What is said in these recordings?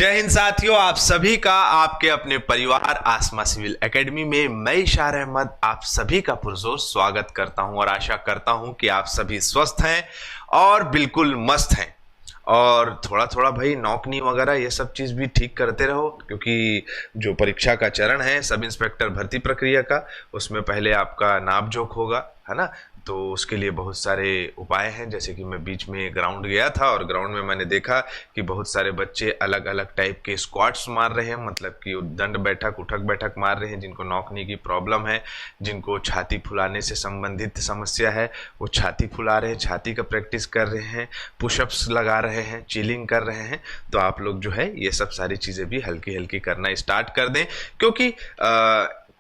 जय हिंद साथियों, आप सभी का आपके अपने परिवार आसमा सिविल एकेडमी में मैं इशार अहमद आप सभी का पुरजोर स्वागत करता हूं और आशा करता हूं कि आप सभी स्वस्थ हैं और बिल्कुल मस्त हैं। और थोड़ा थोड़ा भाई नौकनी वगैरह ये सब चीज़ भी ठीक करते रहो, क्योंकि जो परीक्षा का चरण है सब इंस्पेक्टर भर्ती प्रक्रिया का, उसमें पहले आपका नाप जोख होगा, है ना। तो उसके लिए बहुत सारे उपाय हैं। जैसे कि मैं बीच में ग्राउंड गया था और ग्राउंड में मैंने देखा कि बहुत सारे बच्चे अलग अलग टाइप के स्क्वाट्स मार रहे हैं, मतलब कि दंड बैठक उठक बैठक मार रहे हैं। जिनको नौकनी की प्रॉब्लम है, जिनको छाती फुलाने से संबंधित समस्या है, वो छाती फुला रहे हैं, छाती का प्रैक्टिस कर रहे हैं, पुशअप्स लगा रहे हैं, चिलिंग कर रहे हैं। तो आप लोग जो है ये सब सारी चीज़ें भी हल्की हल्की करना स्टार्ट कर दें, क्योंकि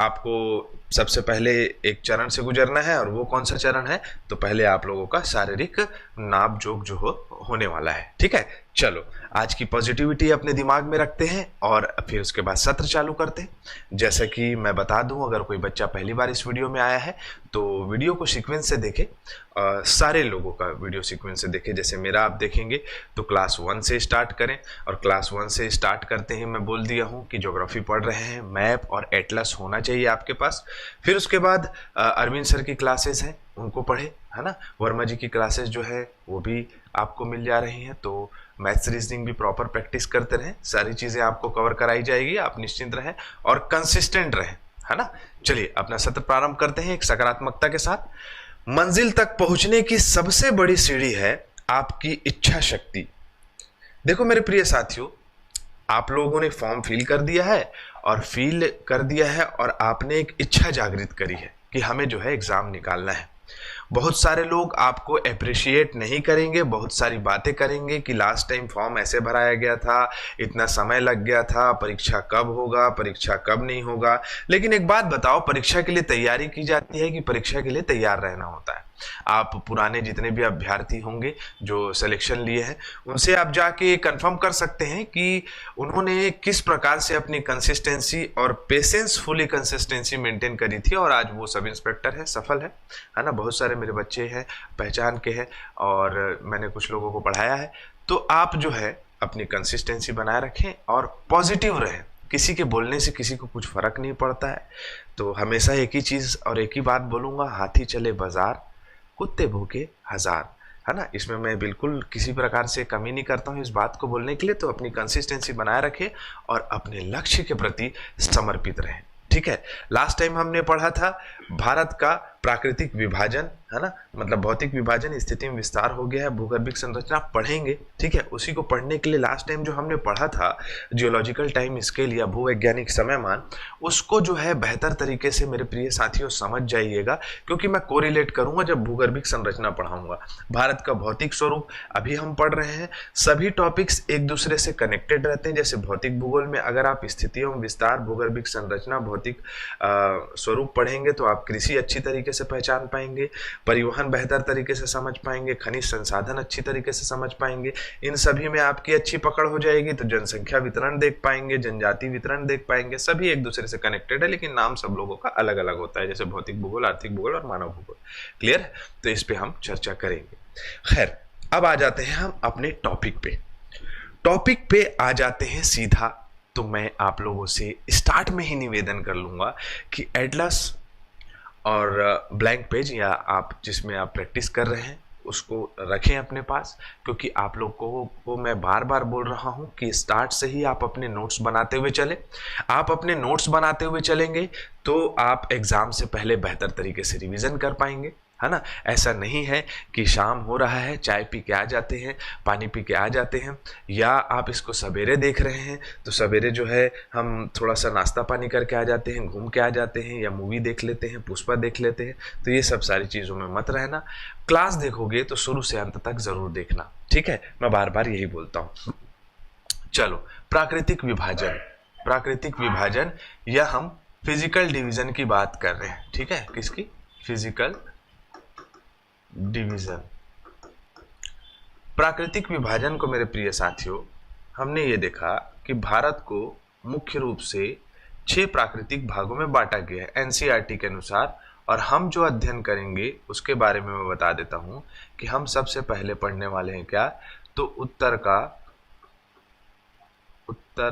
आपको सबसे पहले एक चरण से गुजरना है। और वो कौन सा चरण है? तो पहले आप लोगों का शारीरिक नाप जोख जो होने वाला है। ठीक है, चलो आज की पॉजिटिविटी अपने दिमाग में रखते हैं और फिर उसके बाद सत्र चालू करते हैं। जैसे कि मैं बता दूं, अगर कोई बच्चा पहली बार इस वीडियो में आया है तो वीडियो को सीक्वेंस से देखें, सारे लोगों का वीडियो सीक्वेंस से देखें। जैसे मेरा आप देखेंगे तो क्लास 1 से स्टार्ट करें, और क्लास 1 से स्टार्ट करते ही मैं बोल दिया हूँ कि ज्योग्राफी पढ़ रहे हैं, मैप और एटलस होना चाहिए आपके पास। फिर उसके बाद अरविंद सर की क्लासेस हैं, उनको पढ़े, है ना। वर्मा जी की क्लासेस जो है वो भी आपको मिल जा रही हैं। तो मैथ्स रीजनिंग भी प्रॉपर प्रैक्टिस करते रहें, सारी चीज़ें आपको कवर कराई जाएगी, आप निश्चिंत रहें और कंसिस्टेंट रहें, है ना। चलिए अपना सत्र प्रारंभ करते हैं एक सकारात्मकता के साथ। मंजिल तक पहुंचने की सबसे बड़ी सीढ़ी है आपकी इच्छा शक्ति। देखो मेरे प्रिय साथियों, आप लोगों ने फॉर्म फिल कर दिया है और आपने एक इच्छा जागृत करी है कि हमें जो है एग्जाम निकालना है। बहुत सारे लोग आपको अप्रिशिएट नहीं करेंगे, बहुत सारी बातें करेंगे कि लास्ट टाइम फॉर्म ऐसे भराया गया था, इतना समय लग गया था, परीक्षा कब होगा, परीक्षा कब नहीं होगा। लेकिन एक बात बताओ, परीक्षा के लिए तैयारी की जाती है कि परीक्षा के लिए तैयार रहना होता है? आप पुराने जितने भी अभ्यर्थी होंगे जो सिलेक्शन लिए हैं, उनसे आप जाके कंफर्म कर सकते हैं कि उन्होंने किस प्रकार से अपनी कंसिस्टेंसी और पेशेंसफुली कंसिस्टेंसी मेंटेन करी थी, और आज वो सब इंस्पेक्टर है, सफल है ना। बहुत सारे मेरे बच्चे हैं, पहचान के हैं, और मैंने कुछ लोगों को पढ़ाया है। तो आप जो है अपनी कंसिस्टेंसी बनाए रखें और पॉजिटिव रहें। किसी के बोलने से किसी को कुछ फर्क नहीं पड़ता है। तो हमेशा एक ही चीज़ और एक ही बात बोलूँगा, हाथी चले बाजार, कुत्ते भूखे हजार, है ना। इसमें मैं बिल्कुल किसी प्रकार से कमी नहीं करता हूँ इस बात को बोलने के लिए। तो अपनी कंसिस्टेंसी बनाए रखें और अपने लक्ष्य के प्रति समर्पित रहें। ठीक है, लास्ट टाइम हमने पढ़ा था भारत का प्राकृतिक विभाजन, है ना, मतलब भौतिक विभाजन, स्थिति में विस्तार हो गया है, भूगर्भिक संरचना पढ़ेंगे। ठीक है, उसी को पढ़ने के लिए लास्ट टाइम जो हमने पढ़ा था जियोलॉजिकल टाइम स्केल या भूवैज्ञानिक समयमान, उसको जो है बेहतर तरीके से मेरे प्रिय साथियों समझ जाइएगा, क्योंकि मैं कोरिलेट करूंगा जब भूगर्भिक संरचना पढ़ाऊंगा। भारत का भौतिक स्वरूप अभी हम पढ़ रहे हैं, सभी टॉपिक्स एक दूसरे से कनेक्टेड रहते हैं। जैसे भौतिक भूगोल में अगर आप स्थिति एवं विस्तार, भूगर्भिक संरचना, भौतिक स्वरूप पढ़ेंगे तो आप कृषि अच्छी तरीके से पहचान पाएंगे, परिवहन बेहतर तरीके से समझ पाएंगे, खनिज संसाधन अच्छी तरीके से समझ पाएंगे। इन सभी में आपकी अच्छी पकड़ हो जाएगी तो जनसंख्या वितरण देख पाएंगे, जनजाति वितरण देख पाएंगे। सभी एक दूसरे से कनेक्टेड है, लेकिन नाम सब लोगों का अलग अलग होता है, जैसे भौतिक भूगोल, आर्थिक भूगोल और मानव भूगोल। क्लियर है? तो इस पे हम चर्चा करेंगे। खैर, अब आ जाते हैं हम अपने टॉपिक पे आ जाते हैं सीधा। तो मैं आप लोगों से स्टार्ट में ही निवेदन कर लूंगा कि एटलस और ब्लैंक पेज या आप जिसमें आप प्रैक्टिस कर रहे हैं उसको रखें अपने पास, क्योंकि आप लोग को मैं बार बार बोल रहा हूं कि स्टार्ट से ही आप अपने नोट्स बनाते हुए चले। आप अपने नोट्स बनाते हुए चलेंगे तो आप एग्जाम से पहले बेहतर तरीके से रिवीजन कर पाएंगे, है ना। ऐसा नहीं है कि शाम हो रहा है, चाय पी के आ जाते हैं, पानी पी के आ जाते हैं, या आप इसको सवेरे देख रहे हैं तो सवेरे जो है हम थोड़ा सा नाश्ता पानी करके आ जाते हैं, घूम के आ जाते हैं, या मूवी देख लेते हैं, पुष्पा देख लेते हैं। तो ये सब सारी चीज़ों में मत रहना। क्लास देखोगे तो शुरू से अंत तक जरूर देखना। ठीक है, मैं बार बार यही बोलता हूँ। चलो, प्राकृतिक विभाजन या हम फिजिकल डिवीजन की बात कर रहे हैं। ठीक है, किसकी? Physical division. प्राकृतिक विभाजन को मेरे प्रिय साथियों हमने ये देखा कि भारत को मुख्य रूप से 6 प्राकृतिक भागों में बांटा गया है एनसीईआरटी के अनुसार। और हम जो अध्ययन करेंगे उसके बारे में मैं बता देता हूं कि हम सबसे पहले पढ़ने वाले हैं क्या? तो उत्तर का उत्तर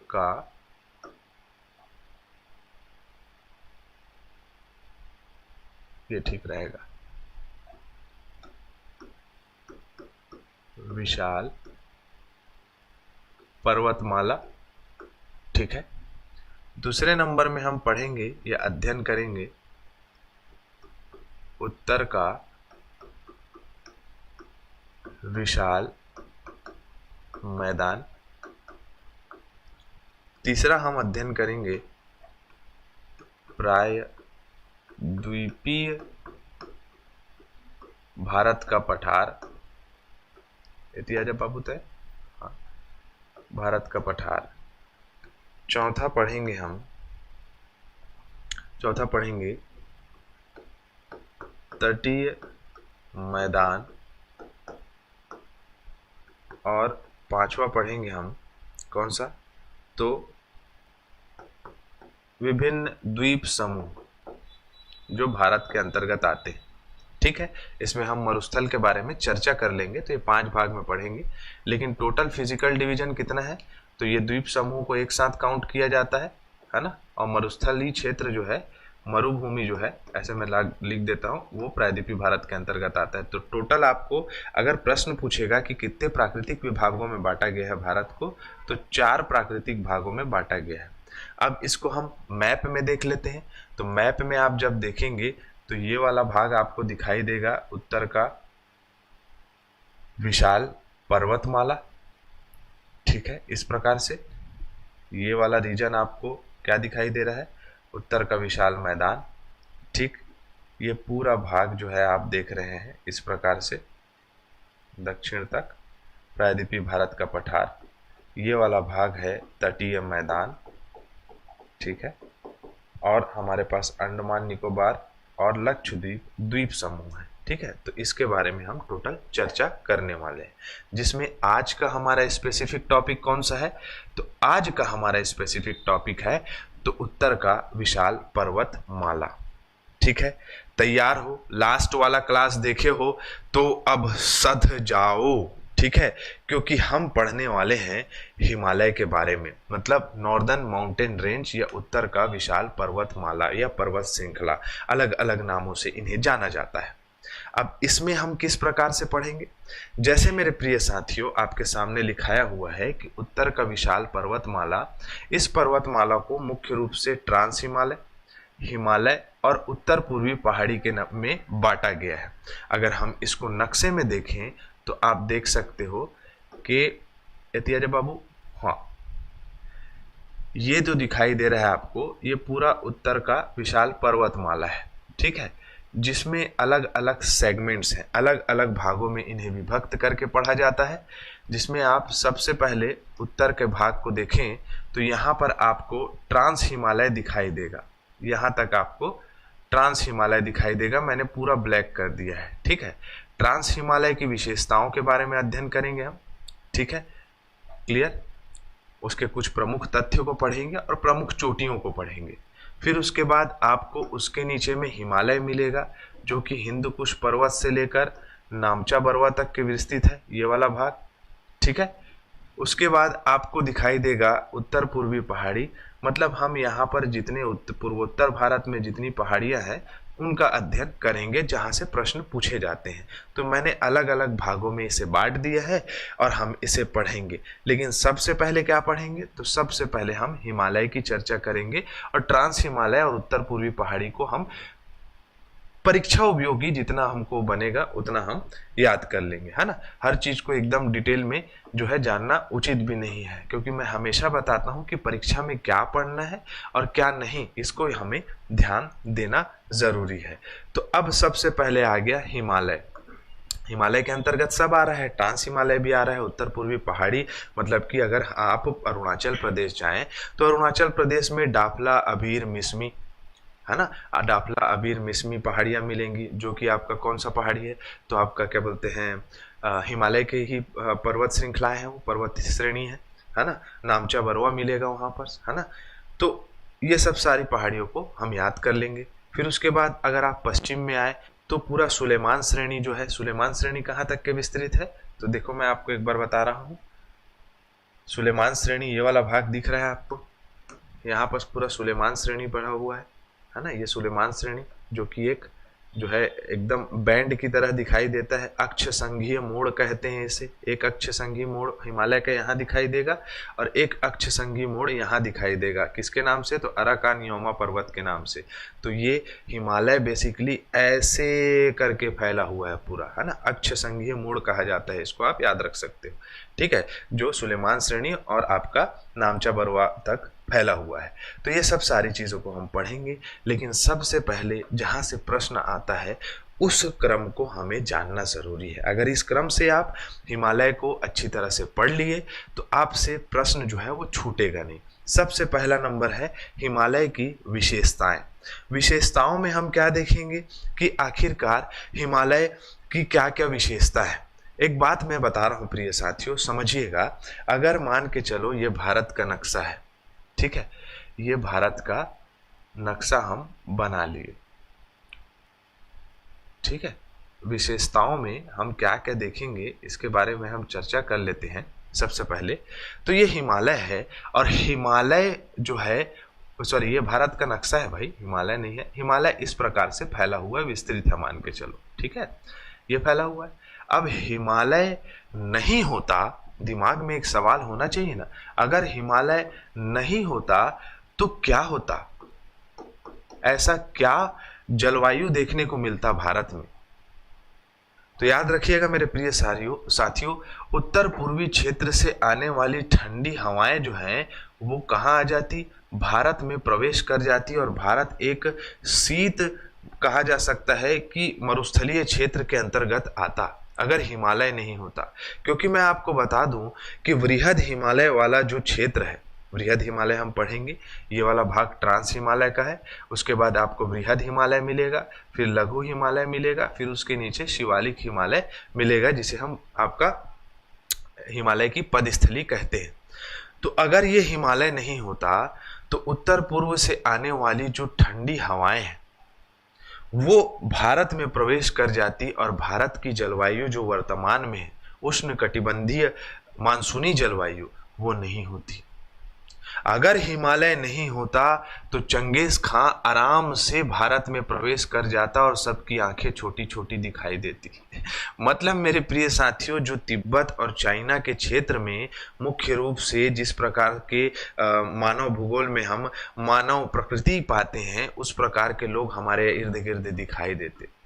का ये ठीक रहेगा, विशाल पर्वतमाला। ठीक है। दूसरे नंबर में हम पढ़ेंगे या अध्ययन करेंगे उत्तर का विशाल मैदान। तीसरा हम अध्ययन करेंगे प्रायद्वीपीय भारत का पठार। इतिहास बाबू तय, हाँ, भारत का पठार। चौथा पढ़ेंगे तटीय मैदान। और पांचवा पढ़ेंगे हम कौन सा, तो विभिन्न द्वीप समूह जो भारत के अंतर्गत आते हैं। ठीक है। इसमें हम मरुस्थल के बारे में चर्चा कर लेंगे, तो ये 5 भाग में पढ़ेंगे। लेकिन टोटल फिजिकल डिवीजन कितना है, तो ये द्वीप समूह को एक साथ काउंट किया जाता है ना। और मरुस्थलीय क्षेत्र जो है, मरुभूमि जो है, ऐसे मैं लिख देता हूँ, वो प्रायद्वीपीय भारत के अंतर्गत आता है। तो टोटल आपको अगर प्रश्न पूछेगा कि कितने प्राकृतिक विभागों में बांटा गया है भारत को, तो 4 प्राकृतिक भागों में बांटा गया है। अब इसको हम मैप में देख लेते हैं। तो मैप में आप जब देखेंगे तो ये वाला भाग आपको दिखाई देगा, उत्तर का विशाल पर्वतमाला। ठीक है। इस प्रकार से ये वाला रीजन आपको क्या दिखाई दे रहा है, उत्तर का विशाल मैदान। ठीक। ये पूरा भाग जो है आप देख रहे हैं इस प्रकार से दक्षिण तक प्रायद्वीपीय भारत का पठार। ये वाला भाग है तटीय मैदान। ठीक है। और हमारे पास अंडमान निकोबार और लक्षद्वीप द्वीप समूह है। ठीक है। तो इसके बारे में हम टोटल चर्चा करने वाले हैं, जिसमें आज का हमारा स्पेसिफिक टॉपिक कौन सा है, तो आज का हमारा स्पेसिफिक टॉपिक है तो उत्तर का विशाल पर्वतमाला। ठीक है। तैयार हो, लास्ट वाला क्लास देखे हो तो अब सध जाओ। ठीक है। क्योंकि हम पढ़ने वाले हैं हिमालय के बारे में, मतलब नॉर्दर्न माउंटेन रेंज या उत्तर का विशाल पर्वतमाला या पर्वत श्रृंखला, अलग अलग नामों से इन्हें जाना जाता है। अब इसमें हम किस प्रकार से पढ़ेंगे, जैसे मेरे प्रिय साथियों आपके सामने लिखाया हुआ है कि उत्तर का विशाल पर्वतमाला, इस पर्वतमाला को मुख्य रूप से ट्रांस हिमालय, हिमालय और उत्तर पूर्वी पहाड़ी के में बांटा गया है। अगर हम इसको नक्शे में देखें तो आप देख सकते हो कि एतियाज बाबू, हाँ, ये जो दिखाई दे रहा है आपको, ये पूरा उत्तर का विशाल पर्वतमाला है। ठीक है। जिसमें अलग अलग सेगमेंट्स हैं, अलग अलग भागों में इन्हें विभक्त करके पढ़ा जाता है। जिसमें आप सबसे पहले उत्तर के भाग को देखें तो यहाँ पर आपको ट्रांस हिमालय दिखाई देगा, यहाँ तक आपको ट्रांस हिमालय दिखाई देगा। मैंने पूरा ब्लैक कर दिया है। ठीक है। ट्रांस हिमालय की विशेषताओं के बारे में अध्ययन करेंगे हम। ठीक है। क्लियर। उसके कुछ प्रमुख तथ्यों को पढ़ेंगे और प्रमुख चोटियों को पढ़ेंगे। फिर उसके बाद आपको उसके नीचे में हिमालय मिलेगा, जो कि हिंदू कुश पर्वत से लेकर नामचा बरवा तक के विस्तृत है, ये वाला भाग। ठीक है। उसके बाद आपको दिखाई देगा उत्तर पूर्वी पहाड़ी, मतलब हम यहाँ पर जितने पूर्वोत्तर भारत में जितनी पहाड़ियाँ हैं उनका अध्ययन करेंगे, जहाँ से प्रश्न पूछे जाते हैं। तो मैंने अलग अलग भागों में इसे बांट दिया है और हम इसे पढ़ेंगे। लेकिन सबसे पहले क्या पढ़ेंगे, तो सबसे पहले हम हिमालय की चर्चा करेंगे और ट्रांस हिमालय और उत्तर पूर्वी पहाड़ी को हम परीक्षा उपयोगी जितना हमको बनेगा उतना हम याद कर लेंगे, है ना। हर चीज को एकदम डिटेल में जो है जानना उचित भी नहीं है, क्योंकि मैं हमेशा बताता हूं कि परीक्षा में क्या पढ़ना है और क्या नहीं, इसको हमें ध्यान देना जरूरी है। तो अब सबसे पहले आ गया हिमालय। हिमालय के अंतर्गत सब आ रहा है, ट्रांस हिमालय भी आ रहा है, उत्तर पूर्वी पहाड़ी, मतलब कि अगर आप अरुणाचल प्रदेश जाएं तो अरुणाचल प्रदेश में डाफला, अबीर, मिसमी, है ना, डाफला, अबीर, मिसमी पहाड़ियाँ मिलेंगी, जो कि आपका कौन सा पहाड़ी है, तो आपका क्या बोलते हैं हिमालय के ही पर्वत श्रृंखला है, वो पर्वत श्रेणी है ना। नामचा बरवा मिलेगा वहाँ पर, है ना। तो ये सब सारी पहाड़ियों को हम याद कर लेंगे। फिर उसके बाद अगर आप पश्चिम में आए तो पूरा सुलेमान श्रेणी जो है, सुलेमान श्रेणी कहाँ तक के विस्तृत है, तो देखो मैं आपको एक बार बता रहा हूँ। सुलेमान श्रेणी, ये वाला भाग दिख रहा है आपको, यहाँ पर पूरा सुलेमान श्रेणी पड़ा हुआ है ना। ये सुलेमान श्रेणी जो कि एक जो है एकदम बैंड की तरह दिखाई देता है। अक्ष संघीय मोड़ कहते हैं इसे। एक अक्ष संघीय मोड़ हिमालय का यहाँ दिखाई देगा और एक अक्ष संघीय मोड़ यहाँ दिखाई देगा। किसके नाम से? तो अराकानियोमा पर्वत के नाम से। तो ये हिमालय बेसिकली ऐसे करके फैला हुआ है पूरा, है ना। अक्ष संघीय मोड़ कहा जाता है इसको, आप याद रख सकते हो, ठीक है। जो सुलेमान श्रेणी और आपका नामचा बरवा तक फैला हुआ है। तो ये सब सारी चीज़ों को हम पढ़ेंगे, लेकिन सबसे पहले जहाँ से प्रश्न आता है उस क्रम को हमें जानना ज़रूरी है। अगर इस क्रम से आप हिमालय को अच्छी तरह से पढ़ लिए तो आपसे प्रश्न जो है वो छूटेगा नहीं। सबसे पहला नंबर है हिमालय की विशेषताएं। विशेषताओं में हम क्या देखेंगे कि आखिरकार हिमालय की क्या क्या विशेषता है। एक बात मैं बता रहा हूँ प्रिय साथियों, समझिएगा। अगर मान के चलो ये भारत का नक्शा है, ठीक है, ये भारत का नक्शा हम बना लिए, ठीक है। विशेषताओं में हम क्या क्या देखेंगे इसके बारे में हम चर्चा कर लेते हैं। सबसे पहले तो ये हिमालय है, और हिमालय जो है, सॉरी ये भारत का नक्शा है भाई, हिमालय नहीं है। हिमालय इस प्रकार से फैला हुआ है, विस्तृत है मान के चलो, ठीक है, ये फैला हुआ है। अब हिमालय नहीं होता, दिमाग में एक सवाल होना चाहिए ना, अगर हिमालय नहीं होता तो क्या होता? ऐसा क्या जलवायु देखने को मिलता भारत में? तो याद रखिएगा मेरे प्रिय साथियों, उत्तर पूर्वी क्षेत्र से आने वाली ठंडी हवाएं जो हैं वो कहाँ आ जाती? भारत में प्रवेश कर जाती, और भारत एक शीत कहा जा सकता है कि मरुस्थलीय क्षेत्र के अंतर्गत आता अगर हिमालय नहीं होता। क्योंकि मैं आपको बता दूं कि वृहद हिमालय वाला जो क्षेत्र है, वृहद हिमालय हम पढ़ेंगे, ये वाला भाग ट्रांस हिमालय का है। उसके बाद आपको वृहद हिमालय मिलेगा, फिर लघु हिमालय मिलेगा, फिर उसके नीचे शिवालिक हिमालय मिलेगा, जिसे हम आपका हिमालय की पदस्थली कहते हैं। तो अगर ये हिमालय नहीं होता तो उत्तर पूर्व से आने वाली जो ठंडी हवाएं हैं वो भारत में प्रवेश कर जाती, और भारत की जलवायु जो वर्तमान में है, उष्णकटिबंधीय मानसूनी जलवायु, वो नहीं होती। अगर हिमालय नहीं होता तो चंगेज खां आराम से भारत में प्रवेश कर जाता और सबकी आंखें छोटी छोटी दिखाई देती। मतलब मेरे प्रिय साथियों, जो तिब्बत और चाइना के क्षेत्र में मुख्य रूप से जिस प्रकार के मानव भूगोल में हम मानव प्रकृति पाते हैं, उस प्रकार के लोग हमारे इर्द गिर्द दिखाई देते।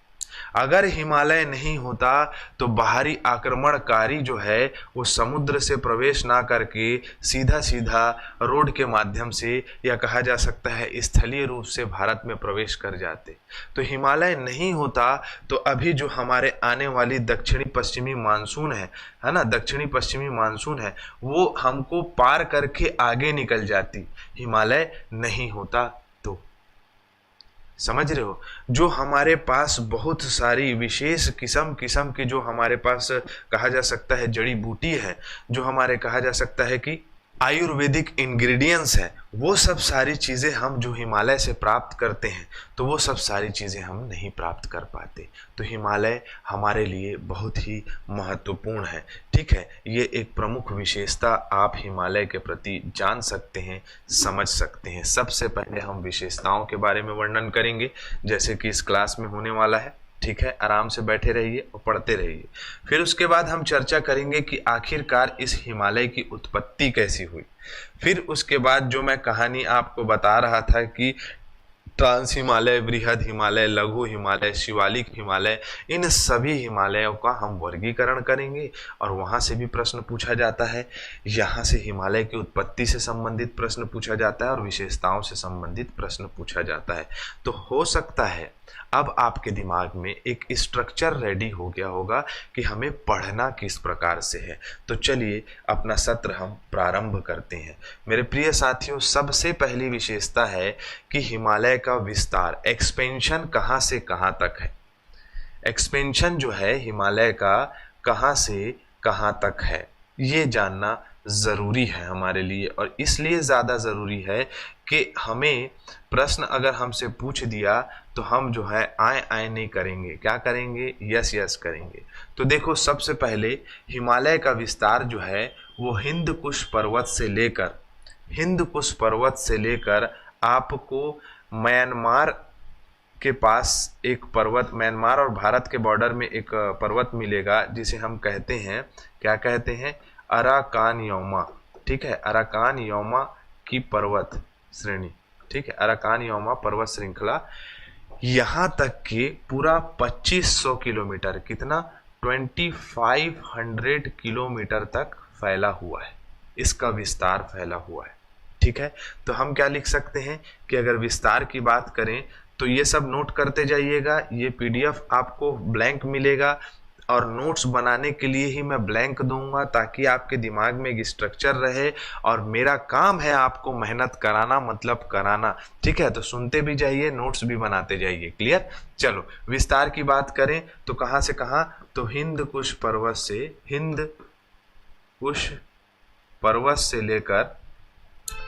अगर हिमालय नहीं होता तो बाहरी आक्रमणकारी जो है वो समुद्र से प्रवेश ना करके सीधा सीधा रोड के माध्यम से, या कहा जा सकता है स्थलीय रूप से, भारत में प्रवेश कर जाते। तो हिमालय नहीं होता तो अभी जो हमारे आने वाली दक्षिणी पश्चिमी मानसून है ना, दक्षिणी पश्चिमी मानसून है, वो हमको पार करके आगे निकल जाती। हिमालय नहीं होता तो, समझ रहे हो? जो हमारे पास बहुत सारी विशेष किस्म की जो हमारे पास कहा जा सकता है जड़ी बूटी है, जो हमारे कहा जा सकता है कि आयुर्वेदिक इंग्रेडिएंट्स है, वो सब सारी चीज़ें हम जो हिमालय से प्राप्त करते हैं, तो वो सब सारी चीज़ें हम नहीं प्राप्त कर पाते। तो हिमालय हमारे लिए बहुत ही महत्वपूर्ण है, ठीक है। ये एक प्रमुख विशेषता आप हिमालय के प्रति जान सकते हैं, समझ सकते हैं। सबसे पहले हम विशेषताओं के बारे में वर्णन करेंगे, जैसे कि इस क्लास में होने वाला है, ठीक है। आराम से बैठे रहिए और पढ़ते रहिए। फिर उसके बाद हम चर्चा करेंगे कि आखिरकार इस हिमालय की उत्पत्ति कैसी हुई। फिर उसके बाद जो मैं कहानी आपको बता रहा था कि ट्रांस हिमालय, वृहद हिमालय, लघु हिमालय, शिवालिक हिमालय, इन सभी हिमालयों का हम वर्गीकरण करेंगे, और वहाँ से भी प्रश्न पूछा जाता है। यहाँ से हिमालय की उत्पत्ति से संबंधित प्रश्न पूछा जाता है और विशेषताओं से संबंधित प्रश्न पूछा जाता है। तो हो सकता है अब आपके दिमाग में एक स्ट्रक्चर रेडी हो गया होगा कि हमें पढ़ना किस प्रकार से है। तो चलिए अपना सत्र हम प्रारंभ करते हैं। मेरे प्रिय साथियों, सबसे पहली विशेषता है कि हिमालय का विस्तार, एक्सपेंशन कहाँ से कहाँ तक है। एक्सपेंशन जो है हिमालय का कहाँ से कहाँ तक है, ये जानना ज़रूरी है हमारे लिए। और इसलिए ज़्यादा ज़रूरी है कि हमें प्रश्न अगर हमसे पूछ दिया तो हम जो है आए नहीं करेंगे, क्या करेंगे, यस करेंगे। तो देखो, सबसे पहले हिमालय का विस्तार जो है वो हिंद कुश पर्वत से लेकर आपको म्यांमार के पास एक पर्वत, म्यांमार और भारत के बॉर्डर में एक पर्वत मिलेगा जिसे हम कहते हैं, क्या कहते हैं, अराकान योमा। ठीक है, अराकान योमा की पर्वत श्रेणी। ठीक है, अराकान योमा पर्वत श्रृंखला यहाँ तक कि पूरा 2500 किलोमीटर, कितना, 2500 किलोमीटर तक फैला हुआ है, इसका विस्तार फैला हुआ है। ठीक है, तो हम क्या लिख सकते हैं कि अगर विस्तार की बात करें तो ये सब नोट करते जाइएगा। ये पीडीएफ आपको ब्लैंक मिलेगा और नोट्स बनाने के लिए ही मैं ब्लैंक दूंगा ताकि आपके दिमाग में एक स्ट्रक्चर रहे, और मेरा काम है आपको मेहनत कराना, मतलब कराना। ठीक है, तो सुनते भी जाइए, नोट्स भी बनाते जाइए। क्लियर? चलो विस्तार की बात करें तो कहाँ से कहाँ, तो हिंद कुश पर्वत से लेकर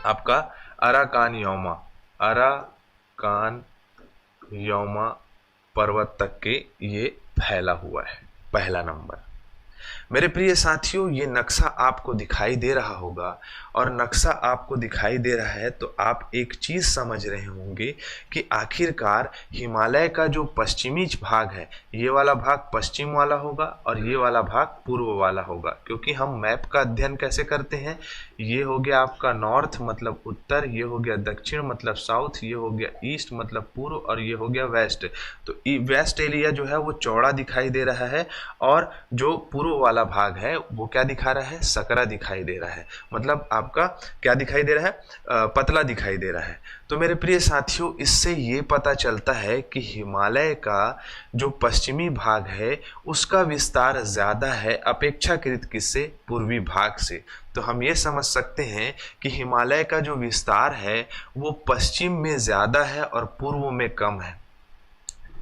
आपका अराकान योमा पर्वत तक के ये फैला हुआ है, पहला नंबर। मेरे प्रिय साथियों, ये नक्शा आपको दिखाई दे रहा होगा, और नक्शा आपको दिखाई दे रहा है तो आप एक चीज़ समझ रहे होंगे कि आखिरकार हिमालय का जो पश्चिमी भाग है, ये वाला भाग पश्चिम वाला होगा और ये वाला भाग पूर्व वाला होगा। क्योंकि हम मैप का अध्ययन कैसे करते हैं, ये हो गया आपका नॉर्थ मतलब उत्तर, ये हो गया दक्षिण मतलब साउथ, ये हो गया ईस्ट मतलब पूर्व, और ये हो गया वेस्ट। तो वेस्ट एरिया जो है वो चौड़ा दिखाई दे रहा है, और जो पूर्व वाला भाग है वो क्या दिखा रहा है, सकरा दिखाई दे रहा है, मतलब आपका क्या दिखाई दे रहा है, पतला दिखाई दे रहा है। तो मेरे प्रिय साथियों, इससे ये पता चलता है कि हिमालय का जो पश्चिमी भाग है उसका विस्तार ज़्यादा है अपेक्षाकृत किससे, पूर्वी भाग से। तो हम ये समझ सकते हैं कि हिमालय का जो विस्तार है वो पश्चिम में ज़्यादा है और पूर्व में कम है।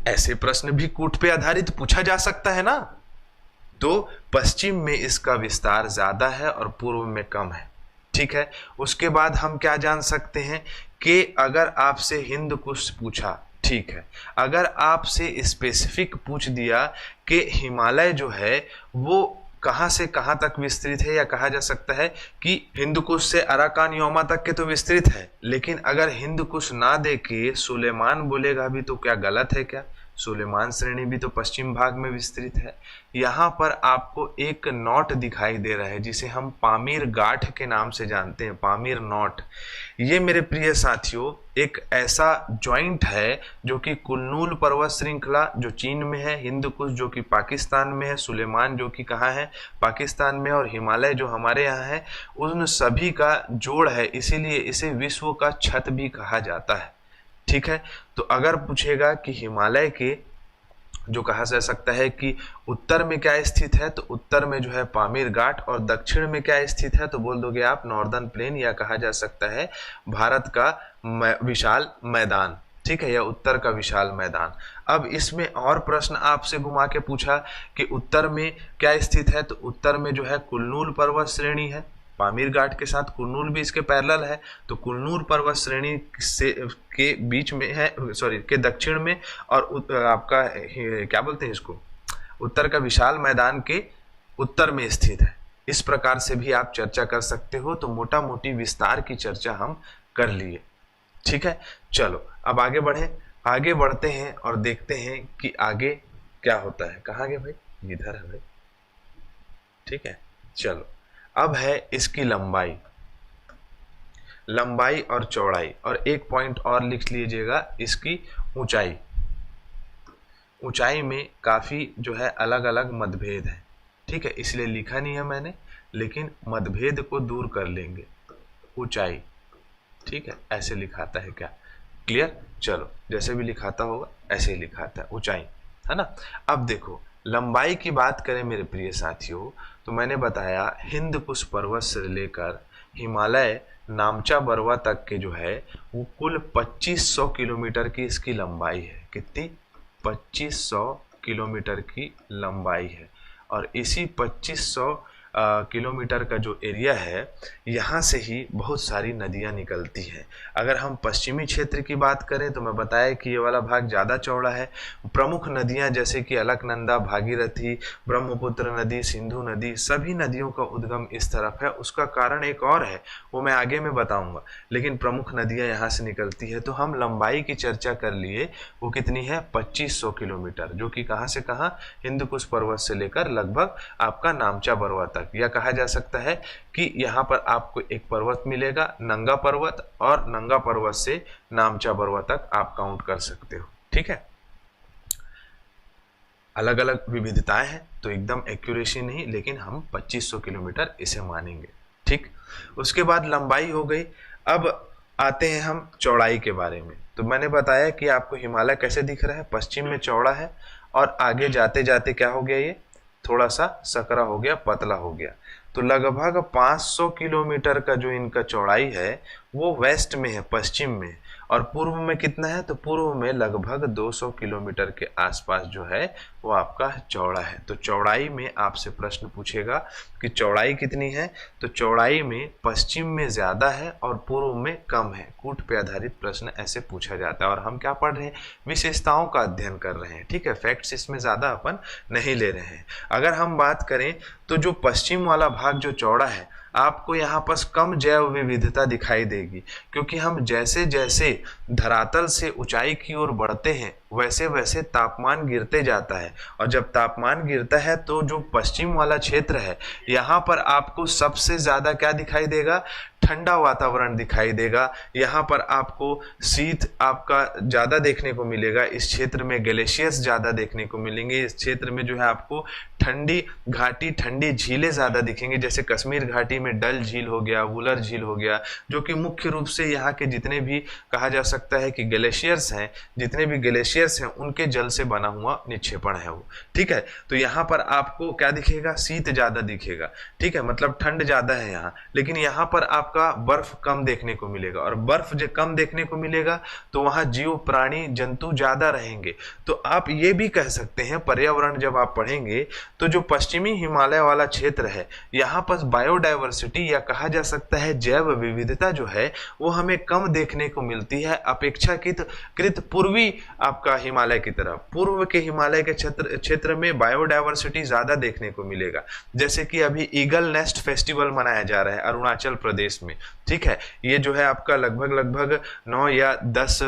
ऐसे प्रश्न भी कूट पे आधारित पूछा जा सकता है ना। तो पश्चिम में इसका विस्तार ज़्यादा है और पूर्व में कम है। ठीक है, उसके बाद हम क्या जान सकते हैं कि अगर आपसे हिंद कुश पूछा, ठीक है, अगर आपसे स्पेसिफिक पूछ दिया कि हिमालय जो है वो कहाँ से कहाँ तक विस्तृत है, या कहा जा सकता है कि हिंद कुश से अराकान योमा तक के तो विस्तृत है, लेकिन अगर हिंद कुश ना दे के सुलेमान बोलेगा भी तो क्या गलत है क्या? सुलेमान श्रेणी भी तो पश्चिम भाग में विस्तृत है। यहाँ पर आपको एक नॉट दिखाई दे रहा है जिसे हम पामीर गाठ के नाम से जानते हैं, पामीर नॉट। ये मेरे प्रिय साथियों एक ऐसा जॉइंट है जो कि कुल्लूल पर्वत श्रृंखला जो चीन में है, हिंद कुश जो कि पाकिस्तान में है, सुलेमान जो कि कहाँ है, पाकिस्तान में, और हिमालय जो हमारे यहाँ है, उन सभी का जोड़ है, इसीलिए इसे विश्व का छत भी कहा जाता है। ठीक है, तो अगर पूछेगा कि हिमालय के जो कहा जा सकता है कि उत्तर में क्या स्थित है, तो उत्तर में जो है पामीर घाट, और दक्षिण में क्या स्थित है तो बोल दोगे आप नॉर्दर्न प्लेन, या कहा जा सकता है भारत का विशाल मैदान। ठीक है, या उत्तर का विशाल मैदान। अब इसमें और प्रश्न आपसे घुमा के पूछा कि उत्तर में क्या स्थित है, तो उत्तर में जो है कुल्लूल पर्वत श्रेणी है, पामीर घाट के साथ कुल्लूल भी इसके पैरेलल है, तो कुल्लूल पर्वत श्रेणी से के बीच में है, सॉरी के दक्षिण में, और आपका क्या बोलते हैं इसको, उत्तर का विशाल मैदान के उत्तर में स्थित है। इस प्रकार से भी आप चर्चा कर सकते हो। तो मोटा मोटी विस्तार की चर्चा हम कर लिए। ठीक है, चलो अब आगे बढ़ते हैं और देखते हैं कि आगे क्या होता है। कहाँ गए भाई, इधर है भाई। ठीक है, चलो अब है इसकी लंबाई और चौड़ाई, और एक पॉइंट और लिख लीजिएगा, इसकी ऊंचाई में काफ़ी जो है अलग अलग मतभेद है। ठीक है, इसलिए लिखा नहीं है मैंने, लेकिन मतभेद को दूर कर लेंगे। ऊंचाई, ठीक है, ऐसे लिखाता है क्या, क्लियर? चलो जैसे भी लिखाता होगा ऐसे ही लिखाता है, ऊंचाई, है ना। अब देखो लंबाई की बात करें मेरे प्रिय साथियों, तो मैंने बताया हिंद कुश पर्वत से लेकर हिमालय नामचा बरवा तक के जो है वो कुल 2500 किलोमीटर की इसकी लंबाई है। कितनी? 2500 किलोमीटर की लंबाई है। और इसी 2500 किलोमीटर का जो एरिया है, यहाँ से ही बहुत सारी नदियाँ निकलती हैं। अगर हम पश्चिमी क्षेत्र की बात करें तो मैं बताया कि ये वाला भाग ज़्यादा चौड़ा है। प्रमुख नदियाँ जैसे कि अलकनंदा, भागीरथी, ब्रह्मपुत्र नदी, सिंधु नदी, सभी नदियों का उद्गम इस तरफ है। उसका कारण एक और है, वो मैं आगे में बताऊंगा, लेकिन प्रमुख नदियाँ यहाँ से निकलती है। तो हम लंबाई की चर्चा कर लिए, वो कितनी है, 2500 किलोमीटर, जो कि कहाँ से कहाँ, हिंदू कुश पर्वत से लेकर लगभग आपका नामचा बरवा तक। या कहा जा सकता है कि यहाँ पर आपको एक पर्वत मिलेगा नंगा पर्वत, और नंगा पर्वत से नामचा बरवा तक आप काउंट कर सकते हो। ठीक है, अलग अलग विविधताएं हैं तो एकदम एक्यूरेसी नहीं, लेकिन हम 2500 किलोमीटर इसे मानेंगे। ठीक, उसके बाद लंबाई हो गई। अब आते हैं हम चौड़ाई के बारे में। तो मैंने बताया कि आपको हिमालय कैसे दिख रहा है, पश्चिम में चौड़ा है, और आगे जाते जाते क्या हो गया, ये थोड़ा सा सकरा हो गया, पतला हो गया। तो लगभग 500 किलोमीटर का जो इनका चौड़ाई है वो वेस्ट में है, पश्चिम में। और पूर्व में कितना है, तो पूर्व में लगभग 200 किलोमीटर के आसपास जो है वो आपका चौड़ा है। तो चौड़ाई में आपसे प्रश्न पूछेगा कि चौड़ाई कितनी है, तो चौड़ाई में पश्चिम में ज़्यादा है और पूर्व में कम है। कूट पे आधारित प्रश्न ऐसे पूछा जाता है। और हम क्या पढ़ रहे हैं, विशेषताओं का अध्ययन कर रहे हैं। ठीक है, फैक्ट्स इसमें ज़्यादा अपन नहीं ले रहे हैं। अगर हम बात करें तो जो पश्चिम वाला भाग जो चौड़ा है, आपको यहाँ पर कम जैव विविधता दिखाई देगी, क्योंकि हम जैसे जैसे धरातल से ऊंचाई की ओर बढ़ते हैं वैसे वैसे तापमान गिरते जाता है। और जब तापमान गिरता है तो जो पश्चिम वाला क्षेत्र है, यहाँ पर आपको सबसे ज़्यादा क्या दिखाई देगा, ठंडा वातावरण दिखाई देगा। यहाँ पर आपको शीत आपका ज़्यादा देखने को मिलेगा। इस क्षेत्र में ग्लेशियर्स ज़्यादा देखने को मिलेंगे। इस क्षेत्र में जो है आपको ठंडी घाटी, ठंडी झीलें ज़्यादा दिखेंगी। जैसे कश्मीर घाटी में डल झील हो गया, वुलर झील हो गया, जो कि मुख्य रूप से यहाँ के जितने भी कहा जा सकता है कि ग्लेशियर्स हैं, जितने भी ग्लेशियर्स हैं उनके जल से बना हुआ निक्षेपण है वो। ठीक है, तो यहाँ पर आपको क्या दिखेगा, शीत ज़्यादा दिखेगा। ठीक है, मतलब ठंड ज़्यादा है यहाँ। लेकिन यहाँ पर आपका बर्फ कम देखने को मिलेगा, और बर्फ जो कम देखने को मिलेगा तो वहाँ जीव, प्राणी, जंतु ज़्यादा रहेंगे। तो आप ये भी कह सकते हैं, पर्यावरण जब आप पढ़ेंगे तो जो पश्चिमी हिमालय वाला क्षेत्र है, यहाँ पर बायोडाइवर्सिटी या कहा जा सकता है जैव विविधता जो है वो हमें कम देखने को मिलती है अपेक्षाकृत पूर्वी आपका हिमालय की तरफ। पूर्व के हिमालय के क्षेत्र में बायोडाइवर्सिटी ज़्यादा देखने को मिलेगा। जैसे कि अभी ईगल नेस्ट फेस्टिवल मनाया जा रहा है अरुणाचल प्रदेश में। ठीक है, ये जो है आपका लगभग 9 या 10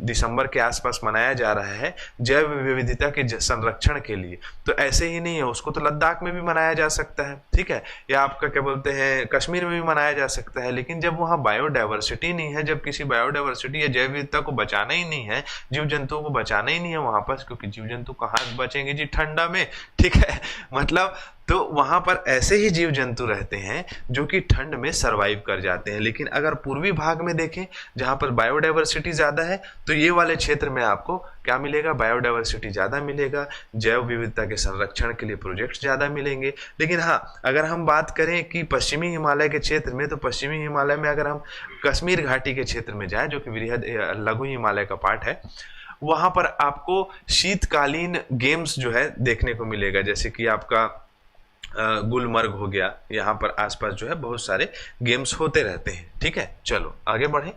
दिसंबर के आसपास मनाया जा रहा है जैव विविधता के संरक्षण के लिए। तो ऐसे ही नहीं है, उसको तो लद्दाख में भी मनाया जा सकता है। ठीक है, या आपका क्या बोलते हैं, कश्मीर में भी मनाया जा सकता है। लेकिन जब वहाँ बायोडाइवर्सिटी नहीं है, जब किसी बायोडाइवर्सिटी या जैव विविधता को बचाना ही नहीं है, जीव जंतुओं को बचाना ही नहीं है वहाँ पर, क्योंकि जीव जंतु कहाँ बचेंगे जी, ठंडा में। ठीक है, मतलब तो वहाँ पर ऐसे ही जीव जंतु रहते हैं जो कि ठंड में सरवाइव कर जाते हैं। लेकिन अगर पूर्वी भाग में देखें जहाँ पर बायोडाइवर्सिटी ज़्यादा है, तो ये वाले क्षेत्र में आपको क्या मिलेगा, बायोडाइवर्सिटी ज़्यादा मिलेगा, जैव विविधता के संरक्षण के लिए प्रोजेक्ट्स ज़्यादा मिलेंगे। लेकिन हाँ, अगर हम बात करें कि पश्चिमी हिमालय के क्षेत्र में, तो पश्चिमी हिमालय में अगर हम कश्मीर घाटी के क्षेत्र में जाएँ, जो कि वृहद लघु हिमालय का पार्ट है, वहाँ पर आपको शीतकालीन गेम्स जो है देखने को मिलेगा। जैसे कि आपका गुलमर्ग हो गया, यहाँ पर आसपास जो है बहुत सारे गेम्स होते रहते हैं। ठीक है, चलो आगे बढ़े।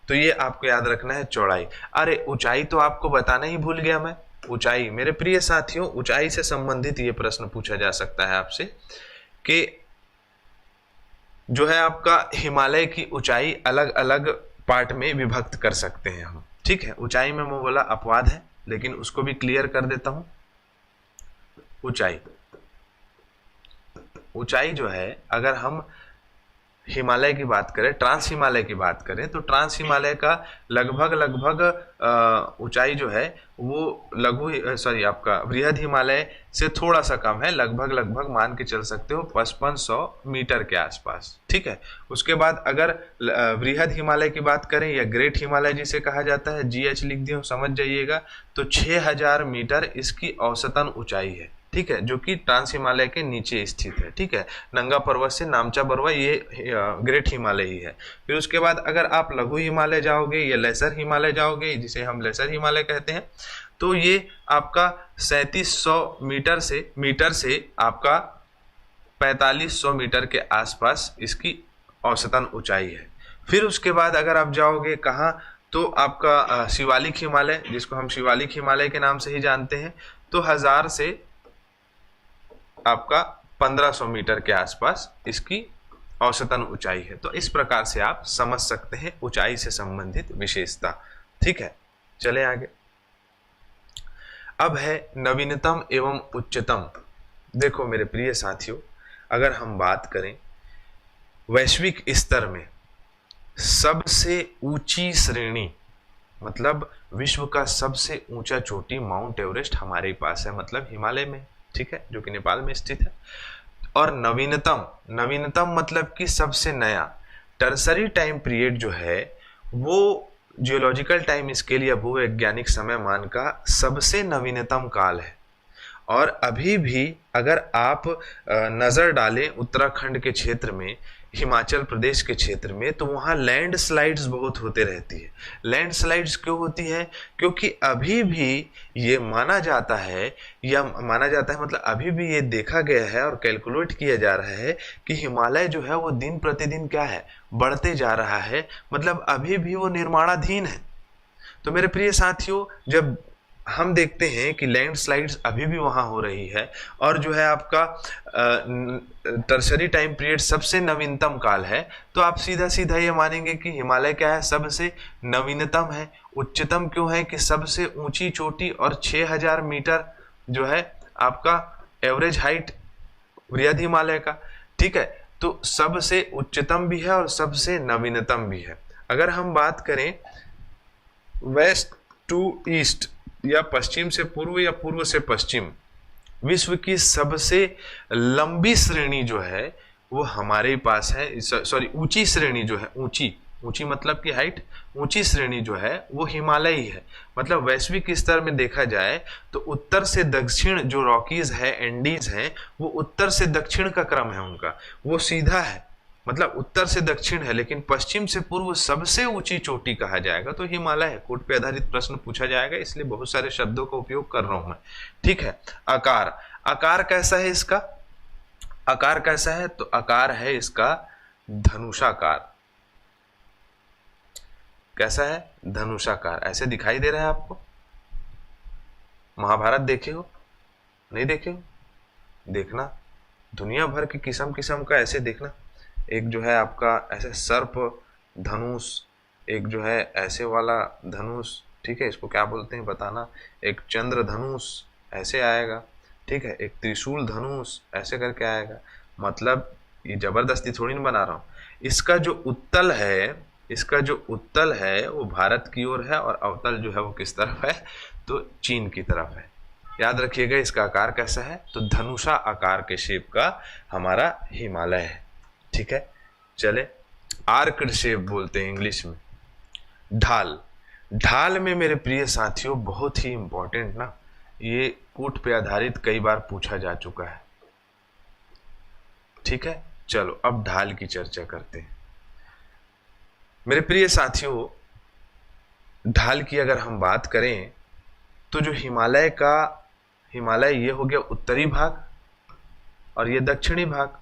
तो ये आपको याद रखना है चौड़ाई। अरे ऊंचाई तो आपको बताना ही भूल गया मैं। ऊंचाई, मेरे प्रिय साथियों, ऊंचाई से संबंधित ये प्रश्न पूछा जा सकता है आपसे कि जो है आपका हिमालय की ऊंचाई अलग अलग पार्ट में विभक्त कर सकते हैं हम। ठीक है, ऊंचाई में मैं बोला अपवाद है, लेकिन उसको भी क्लियर कर देता हूं। ऊंचाई जो है, अगर हम हिमालय की बात करें, ट्रांस हिमालय की बात करें, तो ट्रांस हिमालय का लगभग ऊंचाई जो है वो आपका वृहद हिमालय से थोड़ा सा कम है। लगभग मान के चल सकते हो 5500 मीटर के आसपास। ठीक है, उसके बाद अगर वृहद हिमालय की बात करें या ग्रेट हिमालय जिसे कहा जाता है, GH लिख दिया समझ जाइएगा, तो 6000 मीटर इसकी औसतन ऊंचाई है। ठीक है, जो कि ट्रांस हिमालय के नीचे स्थित है। ठीक है, नंगा पर्वत से नामचा बरवा ये ग्रेट हिमालय ही है। फिर उसके बाद अगर आप लघु हिमालय जाओगे या लेसर हिमालय जाओगे, जिसे हम लेसर हिमालय कहते हैं, तो ये आपका 3700 मीटर से आपका 4500 मीटर के आसपास इसकी औसतन ऊंचाई है। फिर उसके बाद अगर आप जाओगे कहाँ, तो आपका शिवालिक हिमालय, जिसको हम शिवालिक हिमालय के नाम से ही जानते हैं, तो 1000 से आपका 1500 मीटर के आसपास इसकी औसतन ऊंचाई है। तो इस प्रकार से आप समझ सकते हैं ऊंचाई से संबंधित विशेषता। ठीक है, चले आगे। अब है नवीनतम एवं उच्चतम। देखो मेरे प्रिय साथियों, अगर हम बात करें वैश्विक स्तर में सबसे ऊंची श्रेणी, मतलब विश्व का सबसे ऊंचा चोटी माउंट एवरेस्ट हमारे पास है, मतलब हिमालय में, ठीक है, जो कि नेपाल में स्थित है। और नवीनतम, नवीनतम मतलब कि सबसे नया। टर्सरी टाइम पीरियड जो है वो जियोलॉजिकल टाइम स्केल या भूवैज्ञानिक समय मान का सबसे नवीनतम काल है। और अभी भी अगर आप नज़र डालें उत्तराखंड के क्षेत्र में, हिमाचल प्रदेश के क्षेत्र में, तो वहाँ लैंडस्लाइड्स बहुत होते रहती है। लैंडस्लाइड्स क्यों होती है? क्योंकि अभी भी ये माना जाता है, मतलब अभी भी ये देखा गया है और कैलकुलेट किया जा रहा है कि हिमालय जो है वो दिन प्रतिदिन क्या है, बढ़ते जा रहा है, मतलब अभी भी वो निर्माणाधीन है। तो मेरे प्रिय साथियों, जब हम देखते हैं कि लैंडस्लाइड्स अभी भी वहां हो रही है और जो है आपका टर्शरी टाइम पीरियड सबसे नवीनतम काल है, तो आप सीधा सीधा ये मानेंगे कि हिमालय क्या है, सबसे नवीनतम है। उच्चतम क्यों है? कि सबसे ऊंची चोटी और 6000 मीटर जो है आपका एवरेज हाइट वृहद हिमालय का। ठीक है, तो सबसे उच्चतम भी है और सबसे नवीनतम भी है। अगर हम बात करें वेस्ट टू ईस्ट या पश्चिम से पूर्व या पूर्व से पश्चिम, विश्व की सबसे लंबी श्रेणी जो है वो हमारे पास है, ऊंची श्रेणी जो है, ऊंची मतलब कि हाइट, ऊंची श्रेणी जो है वो हिमालय ही है। मतलब वैश्विक स्तर में देखा जाए तो उत्तर से दक्षिण जो रॉकीज है, एंडीज है, वो उत्तर से दक्षिण का क्रम है उनका, वो सीधा है, मतलब उत्तर से दक्षिण है। लेकिन पश्चिम से पूर्व सबसे ऊंची चोटी कहा जाएगा तो हिमालय है। कोट पे आधारित प्रश्न पूछा जाएगा, इसलिए बहुत सारे शब्दों का उपयोग कर रहा हूं मैं। ठीक है, आकार, आकार कैसा है इसका? आकार कैसा है? तो आकार है इसका धनुषाकार। कैसा है? धनुषाकार। ऐसे दिखाई दे रहा है आपको? महाभारत देखे हो? नहीं देखे हो? देखना, दुनिया भर की किस्म किस्म का ऐसे देखना। एक जो है आपका ऐसे सर्प धनुष, एक जो है ऐसे वाला धनुष, ठीक है, इसको क्या बोलते हैं बताना। एक चंद्र धनुष ऐसे आएगा, ठीक है, एक त्रिशूल धनुष ऐसे करके आएगा। मतलब ये जबरदस्ती थोड़ी नहीं बना रहा हूँ। इसका जो उत्तल है वो भारत की ओर है और अवतल जो है वो किस तरफ है? तो चीन की तरफ है। याद रखिएगा इसका आकार कैसा है, तो धनुषा आकार के शेप का हमारा हिमालय है। ठीक है, चले, आर्क्ड शेप बोलते हैं इंग्लिश में। ढाल, ढाल में मेरे प्रिय साथियों बहुत ही इंपॉर्टेंट ना, ये कोट पे आधारित कई बार पूछा जा चुका है। ठीक है, चलो अब ढाल की चर्चा करते हैं। मेरे प्रिय साथियों, ढाल की अगर हम बात करें तो जो हिमालय ये हो गया उत्तरी भाग और ये दक्षिणी भाग।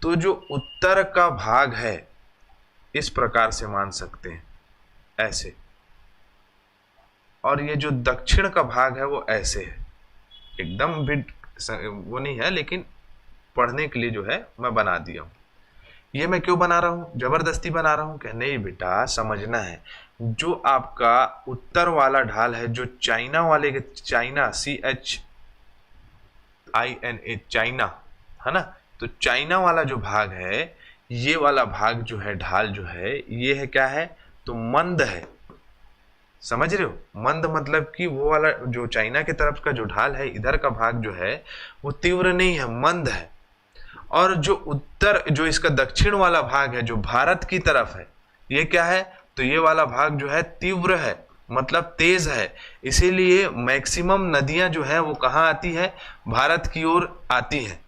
तो जो उत्तर का भाग है इस प्रकार से मान सकते हैं, ऐसे, और ये जो दक्षिण का भाग है वो ऐसे है। एकदम भी वो नहीं है, लेकिन पढ़ने के लिए जो है मैं बना दिया हूं। ये मैं क्यों बना रहा हूं? जबरदस्ती बना रहा हूं क्या? नहीं बेटा, समझना है। जो आपका उत्तर वाला ढाल है, जो चाइना वाले के, चाइना CHINA चाइना है ना, तो चाइना वाला जो भाग है, ये वाला भाग जो है, ढाल जो है, ये है क्या है? तो मंद है। समझ रहे हो? मंद मतलब कि वो वाला जो चाइना की तरफ का जो ढाल है, इधर का भाग जो है वो तीव्र नहीं है, मंद है। और जो इसका दक्षिण वाला भाग है, जो भारत की तरफ है, ये क्या है? तो ये वाला भाग जो है तीव्र है, मतलब तेज है। इसीलिए मैक्सिमम नदियां जो है वो कहाँ आती है? भारत की ओर आती हैं।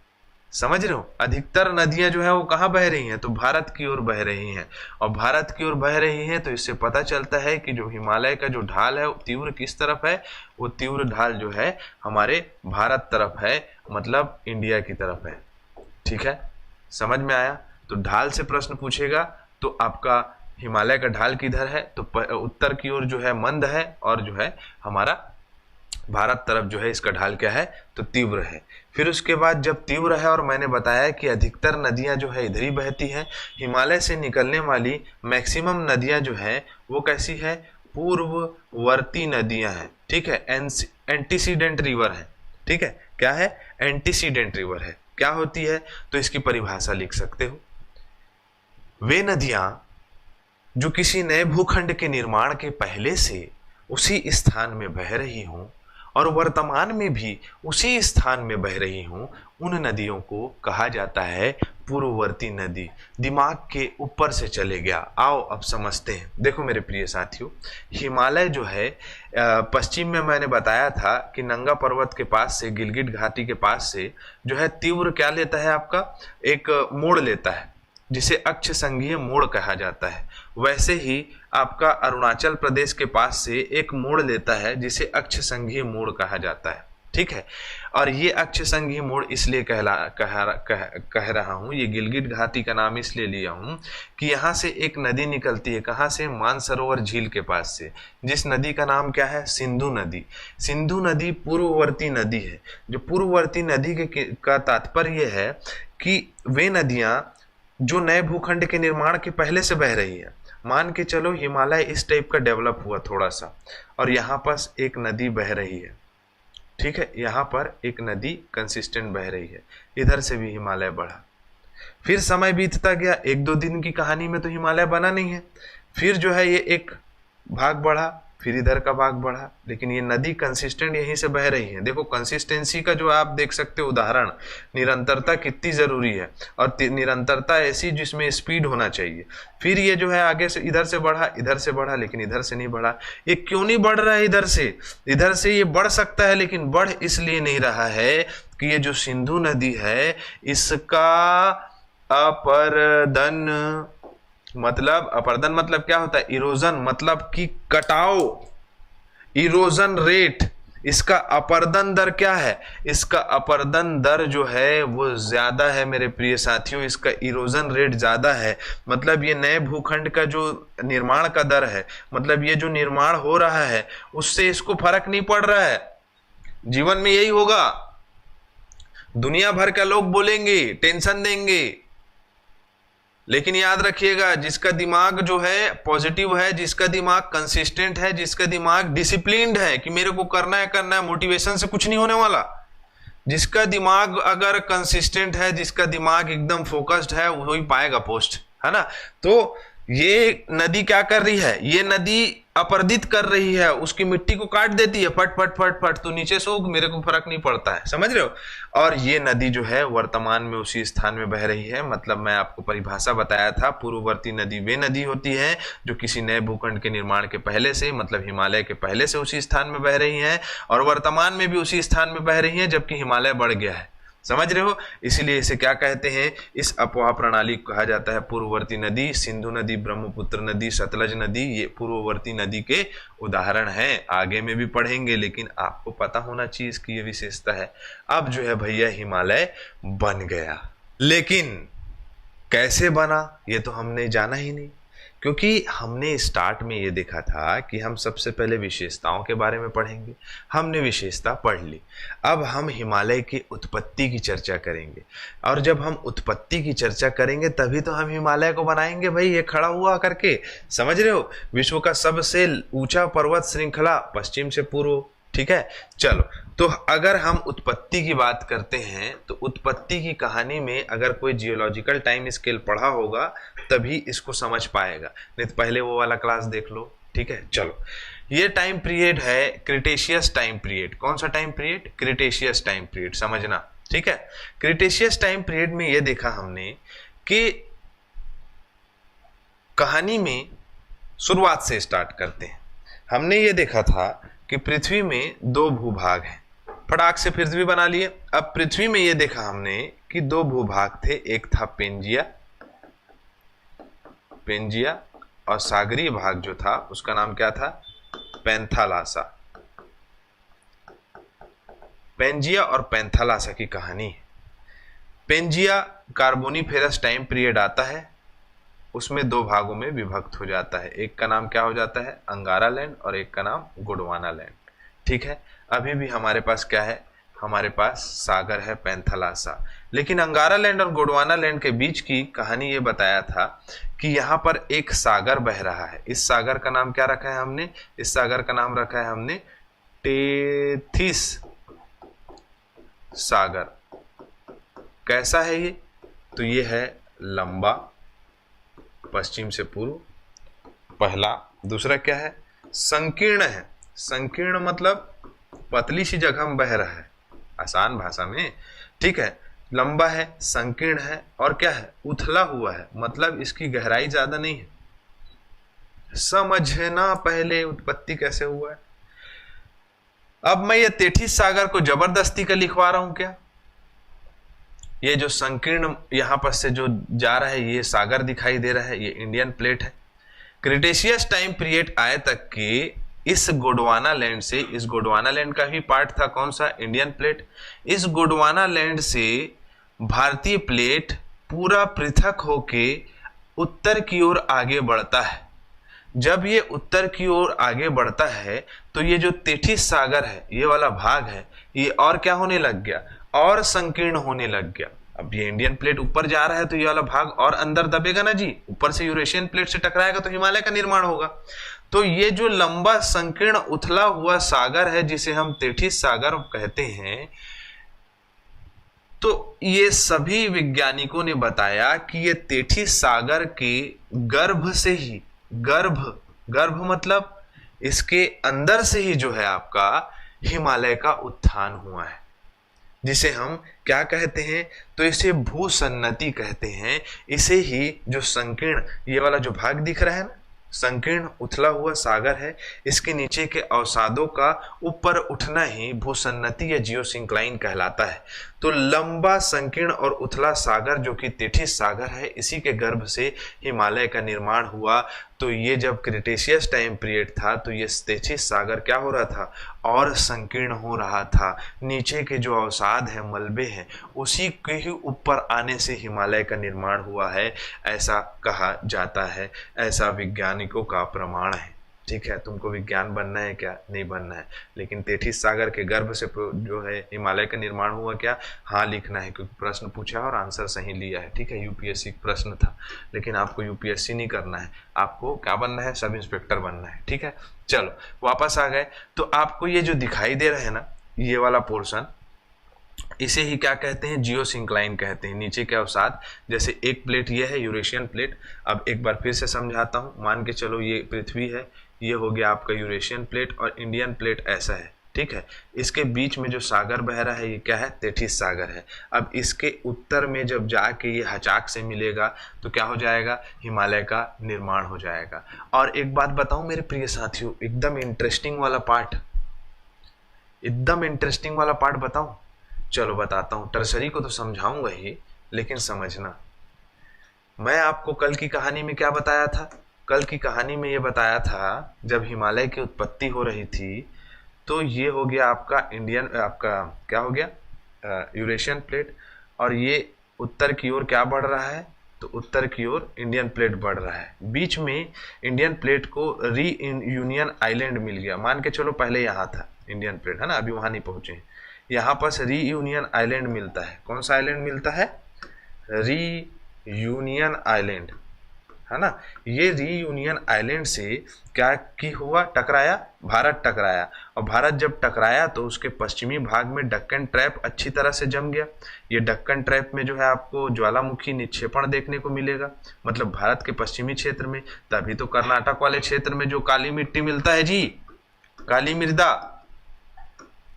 समझ रहे हो? अधिकतर नदियां जो है वो कहाँ बह रही हैं? तो भारत की ओर बह रही हैं। और भारत की ओर बह रही हैं तो इससे पता चलता है कि जो हिमालय का जो ढाल है वो तीव्र किस तरफ है? वो तीव्र ढाल जो है हमारे भारत तरफ है, मतलब इंडिया की तरफ है। ठीक है, समझ में आया। तो ढाल से प्रश्न पूछेगा तो आपका हिमालय का ढाल किधर है, तो उत्तर की ओर जो है मंद है, और जो है हमारा भारत तरफ जो है इसका ढाल क्या है, तो तीव्र है। फिर उसके बाद जब तीव्र है, और मैंने बताया कि अधिकतर नदियां जो है इधर ही बहती हैं, हिमालय से निकलने वाली मैक्सिमम नदियां जो है वो कैसी है, पूर्ववर्ती नदियां हैं, ठीक है, एंटीसीडेंट रिवर है, ठीक है, क्या है, एंटीसीडेंट रिवर है। क्या होती है, तो इसकी परिभाषा लिख सकते हो, वे नदियां जो किसी नए भूखंड के निर्माण के पहले से उसी स्थान में बह रही हों और वर्तमान में भी उसी स्थान में बह रही हों, उन नदियों को कहा जाता है पूर्ववर्ती नदी। दिमाग के ऊपर से चले गया। आओ अब समझते हैं। देखो मेरे प्रिय साथियों, हिमालय जो है पश्चिम में मैंने बताया था कि नंगा पर्वत के पास से, गिलगिट घाटी के पास से जो है तीव्र क्या लेता है, आपका एक मोड़ लेता है जिसे अक्ष संघीय मोड़ कहा जाता है। वैसे ही आपका अरुणाचल प्रदेश के पास से एक मोड़ लेता है जिसे अक्ष संघीय मोड़ कहा जाता है, ठीक है। और ये अक्ष संघीय मोड़ इसलिए कह रहा हूँ, ये गिलगिट घाटी का नाम इसलिए लिया हूँ कि यहाँ से एक नदी निकलती है, कहाँ से, मानसरोवर झील के पास से, जिस नदी का नाम क्या है, सिंधु नदी। सिंधु नदी पूर्ववर्ती नदी है। जो पूर्ववर्ती नदी का तात्पर्य है कि वे नदियाँ जो नए भूखंड के निर्माण के पहले से बह रही है। मान के चलो हिमालय इस टाइप का डेवलप हुआ थोड़ा सा, और यहाँ पास एक नदी बह रही है, ठीक है, यहाँ पर एक नदी कंसिस्टेंट बह रही है, इधर से भी हिमालय बढ़ा। फिर समय बीतता गया, 1-2 दिन की कहानी में तो हिमालय बना नहीं है। फिर जो है ये एक भाग बढ़ा, फिर इधर का भाग बढ़ा, लेकिन ये नदी कंसिस्टेंट यहीं से बह रही है। देखो कंसिस्टेंसी का जो आप देख सकते हो उदाहरण, निरंतरता कितनी जरूरी है, और निरंतरता ऐसी जिसमें स्पीड होना चाहिए। फिर ये जो है आगे से इधर से बढ़ा, लेकिन इधर से नहीं बढ़ा। ये क्यों नहीं बढ़ रहा है इधर से ये बढ़ सकता है, लेकिन बढ़ इसलिए नहीं रहा है कि ये जो सिंधु नदी है इसका अपरदन मतलब क्या होता है, इरोजन मतलब कि कटाव, इरोजन रेट। इसका अपरदन दर क्या है, इसका अपरदन दर जो है वो ज्यादा है मेरे प्रिय साथियों, इसका इरोजन रेट ज्यादा है। मतलब ये नए भूखंड का जो निर्माण का दर है, मतलब ये जो निर्माण हो रहा है उससे इसको फर्क नहीं पड़ रहा है। जीवन में यही होगा, दुनिया भर का लोग बोलेंगे, टेंशन देंगे, लेकिन याद रखिएगा जिसका दिमाग जो है पॉजिटिव है, जिसका दिमाग कंसिस्टेंट है, जिसका दिमाग डिसिप्लिन्ड है कि मेरे को करना है, मोटिवेशन से कुछ नहीं होने वाला, जिसका दिमाग अगर कंसिस्टेंट है, जिसका दिमाग एकदम फोकस्ड है, वही पाएगा पोस्ट, है ना। तो ये नदी क्या कर रही है, ये नदी अपरदित कर रही है, उसकी मिट्टी को काट देती है, फट फट फट फट, तो नीचे से मेरे को फर्क नहीं पड़ता है, समझ रहे हो। और ये नदी जो है वर्तमान में उसी स्थान में बह रही है। मतलब मैं आपको परिभाषा बताया था, पूर्ववर्ती नदी वे नदी होती है जो किसी नए भूखंड के निर्माण के पहले से, मतलब हिमालय के पहले से उसी स्थान में बह रही है, और वर्तमान में भी उसी स्थान में बह रही है जबकि हिमालय बढ़ गया है, समझ रहे हो। इसीलिए इसे क्या कहते हैं, इस अपवाह प्रणाली को कहा जाता है पूर्ववर्ती नदी। सिंधु नदी, ब्रह्मपुत्र नदी, सतलज नदी, ये पूर्ववर्ती नदी के उदाहरण हैं। आगे में भी पढ़ेंगे, लेकिन आपको पता होना चाहिए इसकी ये विशेषता है। अब जो है भैया हिमालय बन गया, लेकिन कैसे बना ये तो हमने जाना ही नहीं, क्योंकि हमने स्टार्ट में ये देखा था कि हम सबसे पहले विशेषताओं के बारे में पढ़ेंगे। हमने विशेषता पढ़ ली, अब हम हिमालय की उत्पत्ति की चर्चा करेंगे, और जब हम उत्पत्ति की चर्चा करेंगे तभी तो हम हिमालय को बनाएंगे भाई, ये खड़ा हुआ करके, समझ रहे हो। विश्व का सबसे ऊंचा पर्वत श्रृंखला पश्चिम से पूर्व, ठीक है। चलो, तो अगर हम उत्पत्ति की बात करते हैं तो उत्पत्ति की कहानी में अगर कोई जियोलॉजिकल टाइम स्केल पढ़ा होगा तभी इसको समझ पाएगा, नहीं तो पहले वो वाला क्लास देख लो, ठीक है। चलो, ये टाइम पीरियड है क्रिटेशियस टाइम पीरियड। कौन सा time period, Cretaceous time period, समझना, ठीक है। क्रिटेशियस टाइम पीरियड में ये देखा हमने कि कहानी में शुरुआत से स्टार्ट करते हैं। हमने ये देखा था कि पृथ्वी में 2 भूभाग हैं, फटाक से पृथ्वी बना लिए। अब पृथ्वी में ये देखा हमने कि 2 भूभाग थे, एक था पेंजिया और सागरीय भाग जो था उसका नाम क्या था, पैंथालासा। पेंजिया और पैंथालासा की कहानी। पेंजिया कार्बोनिफेरस टाइम पीरियड आता है, उसमें दो भागों में विभक्त हो जाता है। एक का नाम क्या हो जाता है, अंगारा लैंड, और एक का नाम गोंडवाना लैंड। ठीक है, अभी भी हमारे पास क्या है, हमारे पास सागर है पैंथालासा। लेकिन अंगारा लैंड और गोंडवाना लैंड के बीच की कहानी ये बताया था कि यहाँ पर एक सागर बह रहा है। इस सागर का नाम क्या रखा है हमने, इस सागर का नाम रखा है हमने टेथिस सागर। कैसा है ये, तो ये है लंबा पश्चिम से पूर्व, पहला। दूसरा क्या है, संकीर्ण है। संकीर्ण मतलब पतली सी जगह में बह रहा है, आसान भाषा में। ठीक है, लंबा है, संकीर्ण है, और क्या है, उथला हुआ है, मतलब इसकी गहराई ज्यादा नहीं है। समझना पहले उत्पत्ति कैसे हुआ है। अब मैं ये तेथिस सागर को जबरदस्ती का लिखवा रहा हूं क्या, ये जो संकीर्ण यहां पर से जो जा रहा है, ये सागर दिखाई दे रहा है, ये इंडियन प्लेट है। क्रिटेशियस टाइम पीरियड आए तक के इस गोंडवाना लैंड से, इस गोंडवाना लैंड का ही पार्ट था कौन सा, इंडियन प्लेट। इस गोंडवाना लैंड से भारतीय प्लेट पूरा पृथक होके उत्तर की ओर आगे बढ़ता है। जब ये उत्तर की ओर आगे बढ़ता है तो ये जो तेथिस सागर है, ये वाला भाग है, ये और क्या होने लग गया, और संकीर्ण होने लग गया। अब ये इंडियन प्लेट ऊपर जा रहा है तो ये वाला भाग और अंदर दबेगा ना जी, ऊपर से यूरेशियन प्लेट से टकराएगा तो हिमालय का निर्माण होगा। तो ये जो लंबा संकीर्ण उथला हुआ सागर है, जिसे हम तेथिस सागर कहते हैं, तो ये सभी वैज्ञानिकों ने बताया कि ये तेथिस सागर के गर्भ से ही, गर्भ मतलब इसके अंदर से ही जो है आपका हिमालय का उत्थान हुआ है, जिसे हम क्या कहते हैं, तो इसे भूसन्नति कहते हैं। इसे ही जो संकीर्ण, ये वाला जो भाग दिख रहा है ना, संकीर्ण उथला हुआ सागर है, इसके नीचे के अवसादों का ऊपर उठना ही भूसन्नति या जियोसिंक्लाइन कहलाता है। तो लंबा संकीर्ण और उथला सागर जो कि तेथिस सागर है, इसी के गर्भ से हिमालय का निर्माण हुआ। तो ये जब क्रिटेशियस टाइम पीरियड था तो ये तेथिस सागर क्या हो रहा था, और संकीर्ण हो रहा था। नीचे के जो अवसाद है, मलबे हैं, उसी के ही ऊपर आने से हिमालय का निर्माण हुआ है, ऐसा कहा जाता है, ऐसा वैज्ञानिकों का प्रमाण है। ठीक है, तुमको विज्ञान बनना है क्या, नहीं बनना है, लेकिन तेथिस सागर के गर्भ से जो है हिमालय का निर्माण हुआ क्या, हाँ लिखना है, क्योंकि प्रश्न पूछा और आंसर सही लिया है। ठीक है, यूपीएससी प्रश्न था, लेकिन आपको यूपीएससी नहीं करना है, आपको क्या बनना है, सब इंस्पेक्टर बनना है। ठीक है, चलो वापस आ गए। तो आपको ये जो दिखाई दे रहा है ना, ये वाला पोर्शन, इसे ही क्या कहते हैं, जियोसिंक्लाइन कहते हैं। नीचे के अवसाद, जैसे एक प्लेट ये है यूरेशियन प्लेट। अब एक बार फिर से समझाता हूँ, मान के चलो ये पृथ्वी है, ये हो गया आपका यूरेशियन प्लेट, और इंडियन प्लेट ऐसा है। ठीक है, इसके बीच में जो सागर बह रहा है, ये क्या है, तेथिस सागर है। अब इसके उत्तर में जब जाके ये हचाक से मिलेगा तो क्या हो जाएगा, हिमालय का निर्माण हो जाएगा। और एक बात बताऊं मेरे प्रिय साथियों, एकदम इंटरेस्टिंग वाला पार्ट, एकदम इंटरेस्टिंग वाला पार्ट बताऊं, चलो बताता हूं। टर्सरी को तो समझाऊंगा ही, लेकिन समझना, मैं आपको कल की कहानी में क्या बताया था, कल की कहानी में ये बताया था जब हिमालय की उत्पत्ति हो रही थी, तो ये हो गया आपका इंडियन, आपका क्या हो गया, यूरेशियन प्लेट, और ये उत्तर की ओर क्या बढ़ रहा है, तो उत्तर की ओर इंडियन प्लेट बढ़ रहा है। बीच में इंडियन प्लेट को री यूनियन आइलैंड मिल गया, मान के चलो पहले यहाँ था इंडियन प्लेट, है ना, अभी वहाँ नहीं पहुँचे। यहाँ पर री यूनियन आइलैंड मिलता है। कौन सा आइलैंड मिलता है, री यूनियन आइलैंड, है ना। ये री यूनियन आइलैंड से क्या की हुआ, टकराया, भारत टकराया, और भारत जब टकराया तो उसके पश्चिमी भाग में डक्कन ट्रैप अच्छी तरह से जम गया। ये डक्कन ट्रैप में जो है आपको ज्वालामुखी निक्षेपण देखने को मिलेगा, मतलब भारत के पश्चिमी क्षेत्र में। तभी तो कर्नाटक वाले क्षेत्र में जो काली मिट्टी मिलता है जी, काली मृदा।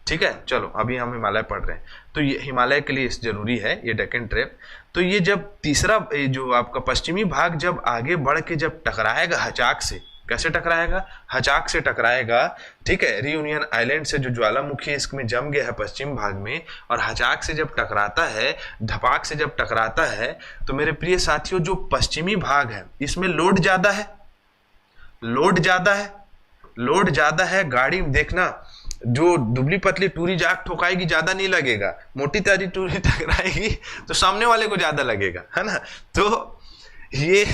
ठीक है, चलो अभी हम हिमालय पढ़ रहे हैं, तो ये हिमालय के लिए जरूरी है ये डेक्कन ट्रैप। तो ये जब तीसरा जो आपका पश्चिमी भाग जब आगे बढ़ के जब टकराएगा हचाक से, कैसे टकराएगा, हचाक से टकराएगा। ठीक है, रीयूनियन आइलैंड से जो ज्वालामुखी इसमें जम गया है पश्चिम भाग में, और हचाक से जब टकराता है, धपाक से जब टकराता है, तो मेरे प्रिय साथियों जो पश्चिमी भाग है इसमें लोड ज्यादा है, लोड ज्यादा है, लोड ज्यादा है। गाड़ी देखना, जो दुबली पतली टूरी जाग ठोकाएगी ज्यादा नहीं लगेगा, मोटी ताजी टूरी टकराएगी तो सामने वाले को ज्यादा लगेगा, है ना। तो ये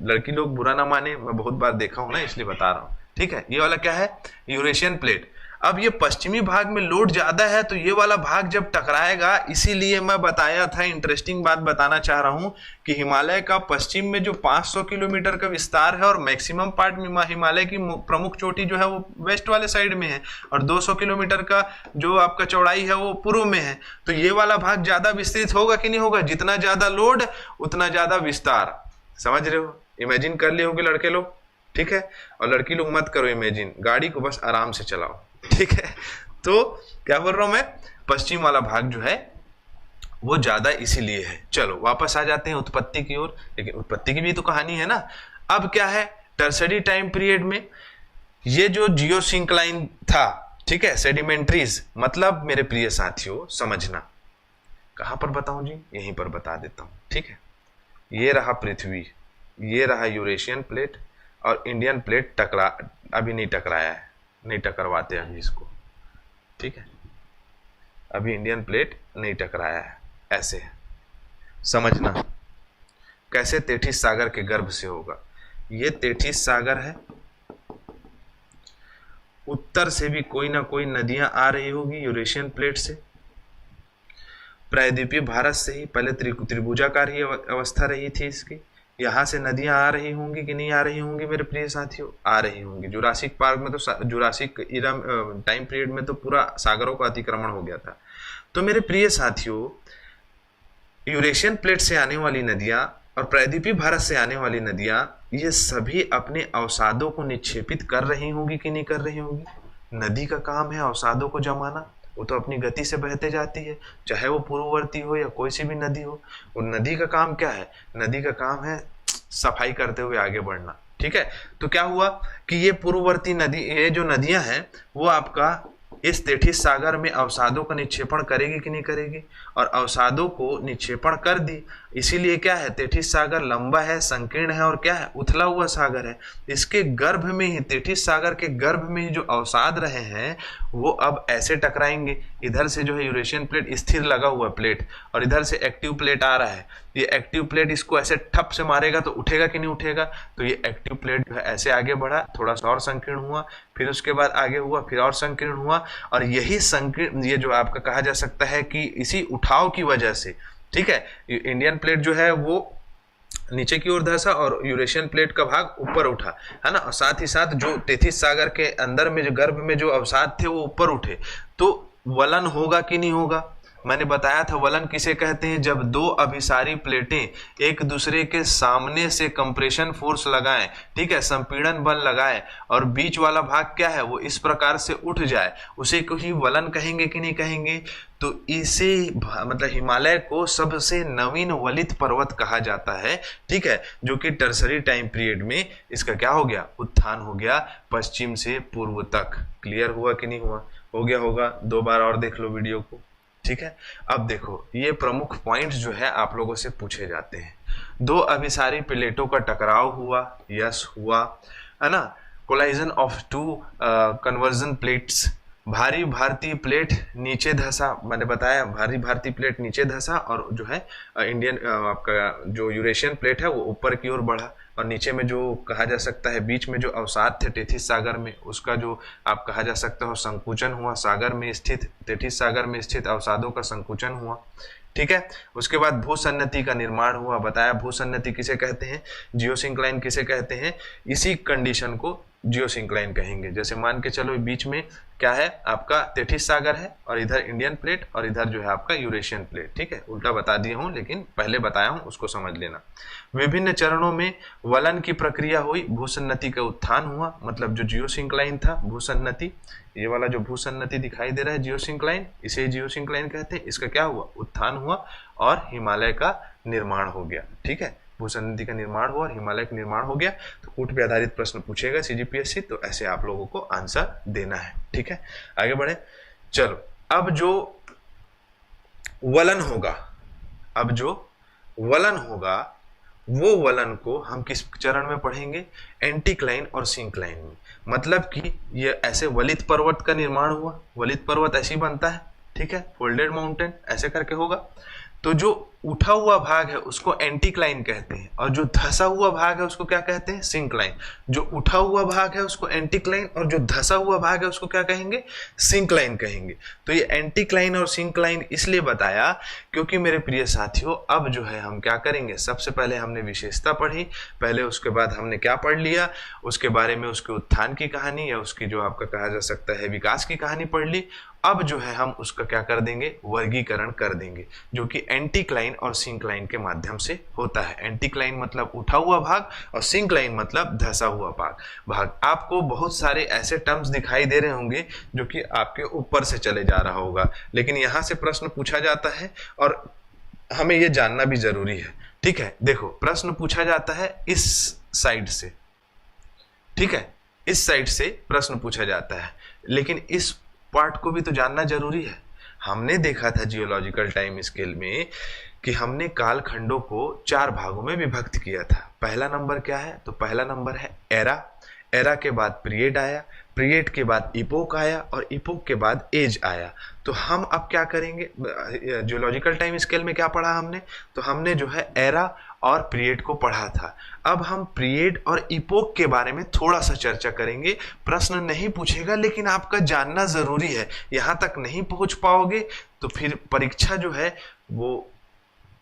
लड़की लोग बुरा ना माने, मैं बहुत बार देखा हूं ना इसलिए बता रहा हूं, ठीक है। ये वाला क्या है, यूरेशियन प्लेट। अब ये पश्चिमी भाग में लोड ज्यादा है तो ये वाला भाग जब टकराएगा, इसीलिए मैं बताया था, इंटरेस्टिंग बात बताना चाह रहा हूं कि हिमालय का पश्चिम में जो 500 किलोमीटर का विस्तार है और मैक्सिमम पार्ट में हिमालय की प्रमुख चोटी जो है वो वेस्ट वाले साइड में है और 200 किलोमीटर का जो आपका चौड़ाई है वो पूर्व में है। तो ये वाला भाग ज्यादा विस्तृत होगा कि नहीं होगा, जितना ज्यादा लोड उतना ज्यादा विस्तार। समझ रहे हो, इमेजिन कर लिए होंगे लड़के लोग, ठीक है। और लड़की लोग मत करो इमेजिन, गाड़ी को बस आराम से चलाओ, ठीक है। तो क्या बोल रहा हूं मैं, पश्चिम वाला भाग जो है वो ज्यादा इसीलिए है। चलो वापस आ जाते हैं उत्पत्ति की ओर, लेकिन उत्पत्ति की भी तो कहानी है ना। अब क्या है, टर्सरी टाइम पीरियड में ये जो जियोसिंक्लाइन था, ठीक है, सेडिमेंट्रीज, मतलब मेरे प्रिय साथियों समझना, कहां पर बताऊं जी, यहीं पर बता देता हूं, ठीक है। ये रहा पृथ्वी, ये रहा यूरेशियन प्लेट और इंडियन प्लेट टकरा, अभी नहीं टकराया है, नहीं टकरवाते अभी इसको, ठीक है, अभी इंडियन प्लेट नहीं टकराया है। ऐसे है, समझना कैसे, तेथिस सागर के गर्भ से होगा। ये तेथिस सागर है, उत्तर से भी कोई ना कोई नदियां आ रही होगी यूरेशियन प्लेट से, प्रायद्वीपीय भारत से ही पहले त्रिभुजाकार ही अवस्था रही थी इसकी, यहाँ से नदियां आ रही होंगी कि नहीं आ रही होंगी मेरे प्रिय साथियों, आ रही होंगी। जुरासिक पार्क में तो, जुरासिक इरा टाइम पीरियड में तो पूरा सागरों का अतिक्रमण हो गया था। तो मेरे प्रिय साथियों, यूरेशियन प्लेट से आने वाली नदियां और प्रायद्वीपीय भारत से आने वाली नदियां, ये सभी अपने अवसादों को निक्षेपित कर रही होंगी कि नहीं कर रही होंगी। नदी का काम है अवसादों को जमाना, वो तो अपनी गति से बहते जाती है, चाहे वो पूर्ववर्ती हो या कोई सी भी नदी हो। और नदी का काम क्या है, नदी का काम है सफाई करते हुए आगे बढ़ना, ठीक है। तो क्या हुआ कि ये पूर्ववर्ती नदी, ये जो नदियां हैं वो आपका इस तेथिस सागर में अवसादों का निक्षेपण करेगी कि नहीं करेगी, और अवसादों को निक्षेपण कर दी। इसीलिए क्या है, तेथिस सागर लंबा है, संकीर्ण है और क्या है, उथला हुआ सागर है। इसके गर्भ में ही, तेथिस सागर के गर्भ में ही जो अवसाद रहे हैं वो अब ऐसे टकराएंगे। इधर से जो है यूरेशियन प्लेट स्थिर लगा हुआ प्लेट और इधर से एक्टिव प्लेट आ रहा है। ये एक्टिव प्लेट इसको ऐसे ठप से मारेगा तो उठेगा कि नहीं उठेगा। तो ये एक्टिव प्लेट जो है ऐसे आगे बढ़ा, थोड़ा सा और संकीर्ण हुआ, फिर उसके बाद आगे हुआ, फिर और संकीर्ण हुआ। और यही संकीर्ण, ये जो आपका कहा जा सकता है कि इसी उठाव की वजह से, ठीक है, इंडियन प्लेट जो है वो नीचे की ओर धंसा और यूरेशियन प्लेट का भाग ऊपर उठा, है ना। और साथ ही साथ जो तेथिस सागर के अंदर में जो गर्भ में जो अवसाद थे वो ऊपर उठे। तो वलन होगा कि नहीं होगा, मैंने बताया था वलन किसे कहते हैं, जब दो अभिसारी प्लेटें एक दूसरे के सामने से कंप्रेशन फोर्स लगाएं, ठीक है, संपीड़न बल लगाएं और बीच वाला भाग क्या है वो इस प्रकार से उठ जाए, उसे ही वलन कहेंगे कि नहीं कहेंगे। तो इसे मतलब हिमालय को सबसे नवीन वलित पर्वत कहा जाता है, ठीक है, जो कि टर्सरी टाइम पीरियड में इसका क्या हो गया, उत्थान हो गया पश्चिम से पूर्व तक। क्लियर हुआ कि नहीं हुआ, हो गया होगा, दो बार और देख लो वीडियो को, ठीक है। अब देखो ये प्रमुख पॉइंट्स जो है आप लोगों से पूछे जाते हैं। दो अभिसारी प्लेटों का टकराव हुआ, यस हुआ, है ना। Collision of two convergent plates, भारी भारतीय प्लेट नीचे धंसा, मैंने बताया भारी भारतीय प्लेट नीचे धंसा और जो है इंडियन आपका जो यूरेशियन प्लेट है वो ऊपर की ओर बढ़ा। और नीचे में जो कहा जा सकता है बीच में जो अवसाद थे तेथिस सागर में, उसका जो आप कहा जा सकता हो संकुचन हुआ, सागर में स्थित, तेथिस सागर में स्थित अवसादों का संकुचन हुआ, ठीक है। उसके बाद भूसन्नति का निर्माण हुआ, बताया भूसन्नति किसे कहते हैं, जियोसिंक्लाइन किसे कहते हैं, इसी कंडीशन को जियोसिंक्लाइन कहेंगे। जैसे मान के चलो बीच में क्या है आपका तेथिस सागर है और इधर इंडियन प्लेट और इधर जो है आपका यूरेशियन प्लेट, ठीक है, उल्टा बता दिया हूं लेकिन पहले बताया हूं उसको समझ लेना। विभिन्न चरणों में वलन की प्रक्रिया हुई, भूसन्नति का उत्थान हुआ, मतलब जो जियोसिंक्लाइन था भूसन्नति, ये वाला जो भूसन्नति दिखाई दे रहा है जियोसिंक्लाइन, इसे जियोसिंक्लाइन कहते हैं। इसका क्या हुआ, उत्थान हुआ और हिमालय का निर्माण हो गया, ठीक है, भूसन्नति का निर्माण हुआ और हिमालय का निर्माण हो गया। तो कूट पे आधारित प्रश्न पूछेगा सीजीपीएससी, तो ऐसे आप लोगों को आंसर देना है, ठीक है। आगे बढ़े, चलो अब जो वलन होगा, अब जो वलन होगा वो वलन को हम किस चरण में पढ़ेंगे? एंटीक्लाइन और सिंक्लाइन में। मतलब कि ये ऐसे वलित पर्वत का निर्माण हुआ, वलित पर्वत ऐसे ही बनता है, ठीक है, फोल्डेड माउंटेन ऐसे करके होगा। तो जो उठा हुआ भाग है उसको एंटीक्लाइन कहते हैं, और जो धसा हुआ भाग है उसको क्या कहते हैं? सिंक्लाइन। जो उठा हुआ भाग है उसको एंटीक्लाइन, और जो धसा हुआ भाग है उसको क्या कहेंगे? सिंक्लाइन कहेंगे। तो ये एंटीक्लाइन और सिंक्लाइन इसलिए बताया क्योंकि मेरे प्रिय साथियों, अब जो है हम क्या करेंगे, सबसे पहले हमने विशेषता पढ़ी, पहले उसके बाद हमने क्या पढ़ लिया, उसके बारे में उसके उत्थान की कहानी या उसकी जो आपका कहा जा सकता है विकास की कहानी पढ़ ली। अब जो है हम उसका क्या कर देंगे? वर्गीकरण कर देंगे, जो कि एंटीक्लाइन और सिंक्लाइन के माध्यम से होता है। एंटीक्लाइन मतलब उठा हुआ भाग और सिंक्लाइन मतलब धसा हुआ भाग। आपको बहुत सारे ऐसे टर्म्स दिखाई दे रहे होंगे जो कि आपके ऊपर से चले जा रहा होगा, लेकिन यहाँ से प्रश्न पूछा जाता है और हमें ये जानना भी जरूरी है, ठीक है। देखो, प्रश्न पूछा जाता है इस साइड से, ठीक है, इस साइड से प्रश्न पूछा जाता है, लेकिन इस पार्ट को भी तो जानना जरूरी है। हमने देखा था जियोलॉजिकल टाइम स्केल में कि हमने कालखंडों को 4 भागों में विभक्त किया था। पहला नंबर क्या है? तो पहला नंबर है एरा। एरा के बाद पीरियड आया, पीरियड के बाद इपोक आया, और इपोक के बाद एज आया। तो हम अब क्या करेंगे? जियोलॉजिकल टाइम स्केल में क्या पढ़ा हमने? तो हमने जो है एरा और पीरियड को पढ़ा था। अब हम पीरियड और इपोक के बारे में थोड़ा सा चर्चा करेंगे। प्रश्न नहीं पूछेगा, लेकिन आपका जानना जरूरी है। यहाँ तक नहीं पहुंच पाओगे तो फिर परीक्षा जो है वो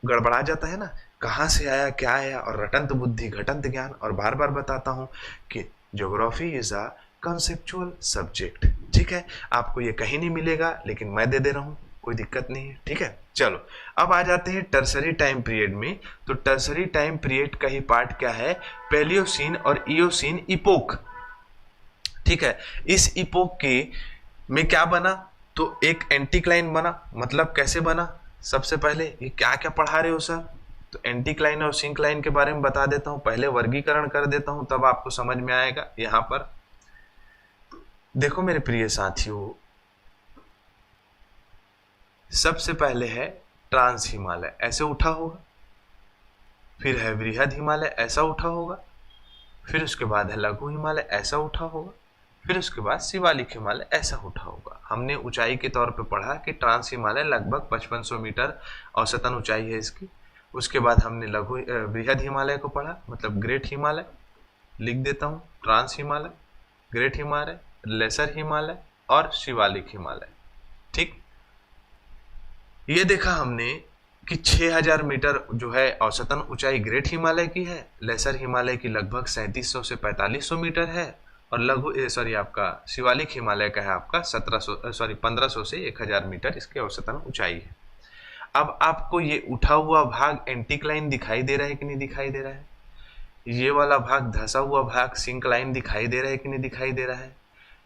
गड़बड़ा जाता है ना, कहाँ से आया, क्या आया, और रटंत बुद्धि घटंत ज्ञान। और बार बार बताता हूँ कि geography is a conceptual subject, ठीक है। आपको ये कहीं नहीं मिलेगा, लेकिन मैं दे रहा हूँ, कोई दिक्कत नहीं है, ठीक है। चलो अब आ जाते हैं टर्सरी टाइम पीरियड में। तो टर्सरी टाइम पीरियड का ही पार्ट क्या है? पैलियोसीन और इयोसीन इपोक, ठीक है। इस इपोक के में क्या बना? तो एक एंटीक्लाइन बना। मतलब कैसे बना? सबसे पहले ये क्या क्या पढ़ा रहे हो सर? तो एंटीक्लाइन और सिंक्लाइन के बारे में बता देता हूं, पहले वर्गीकरण कर देता हूं, तब आपको समझ में आएगा। यहां पर देखो मेरे प्रिय साथियों, सबसे पहले है ट्रांस हिमालय, ऐसे उठा होगा। फिर है वृहद हिमालय, ऐसा उठा होगा। फिर उसके बाद है लघु हिमालय, ऐसा उठा होगा। फिर उसके बाद शिवालिक हिमालय, ऐसा उठा होगा। हमने ऊंचाई के तौर पे पढ़ा कि ट्रांस हिमालय लगभग 5500 मीटर औसतन ऊंचाई है इसकी। उसके बाद हमने लघु वृहद हिमालय को पढ़ा, मतलब ग्रेट हिमालय। लिख देता हूँ, trans Himalaya, great Himalaya, lesser Himalaya और शिवालिक हिमालय, ठीक। ये देखा हमने कि 6000 मीटर जो है औसतन ऊंचाई ग्रेट हिमालय की है, लेसर हिमालय की लगभग 3700 से 4500 मीटर है, और आपका शिवालिक हिमालय का है आपका 1500 से 1000 मीटर इसके औसतन ऊंचाई है। अब आपको ये उठा हुआ भाग एंटीक्लाइन दिखाई दे रहा है कि नहीं दिखाई दे रहा है? ये वाला भाग धसा हुआ भाग सिंक्लाइन दिखाई दे रहा है कि नहीं दिखाई दे रहा है?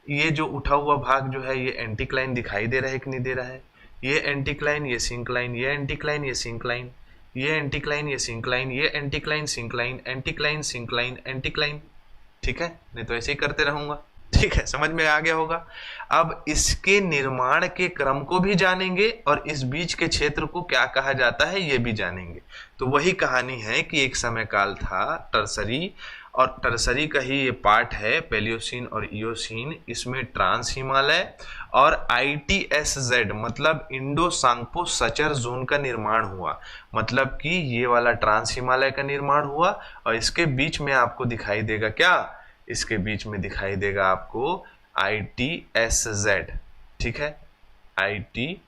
ये जो उठा हुआ भाग जो है ये एंटीक्लाइन दिखाई दे रहा है कि नहीं दे रहा है? ये एंटीक्लाइन, ये सिंक्लाइन, ये एंटीक्लाइन, ये सिंक्लाइन, ये एंटीक्लाइन, ये सिंक्लाइन, ये anticline, syncline, anticline, syncline, anticline, ठीक है। नहीं तो ऐसे ही करते रहूंगा, ठीक है, समझ में आ गया होगा। अब इसके निर्माण के क्रम को भी जानेंगे और इस बीच के क्षेत्र को क्या कहा जाता है ये भी जानेंगे। तो वही कहानी है कि एक समय काल था टर्सरी, और टर्सरी का ही ये पार्ट है पैलियोसीन और इयोसीन। इसमें ट्रांस हिमालय और ITSZ मतलब इंडो सांगपो सचर जोन का निर्माण हुआ। मतलब कि ये वाला ट्रांस हिमालय का निर्माण हुआ, और इसके बीच में आपको दिखाई देगा क्या? इसके बीच में दिखाई देगा आपको ITSZ, ठीक है, ITSZ,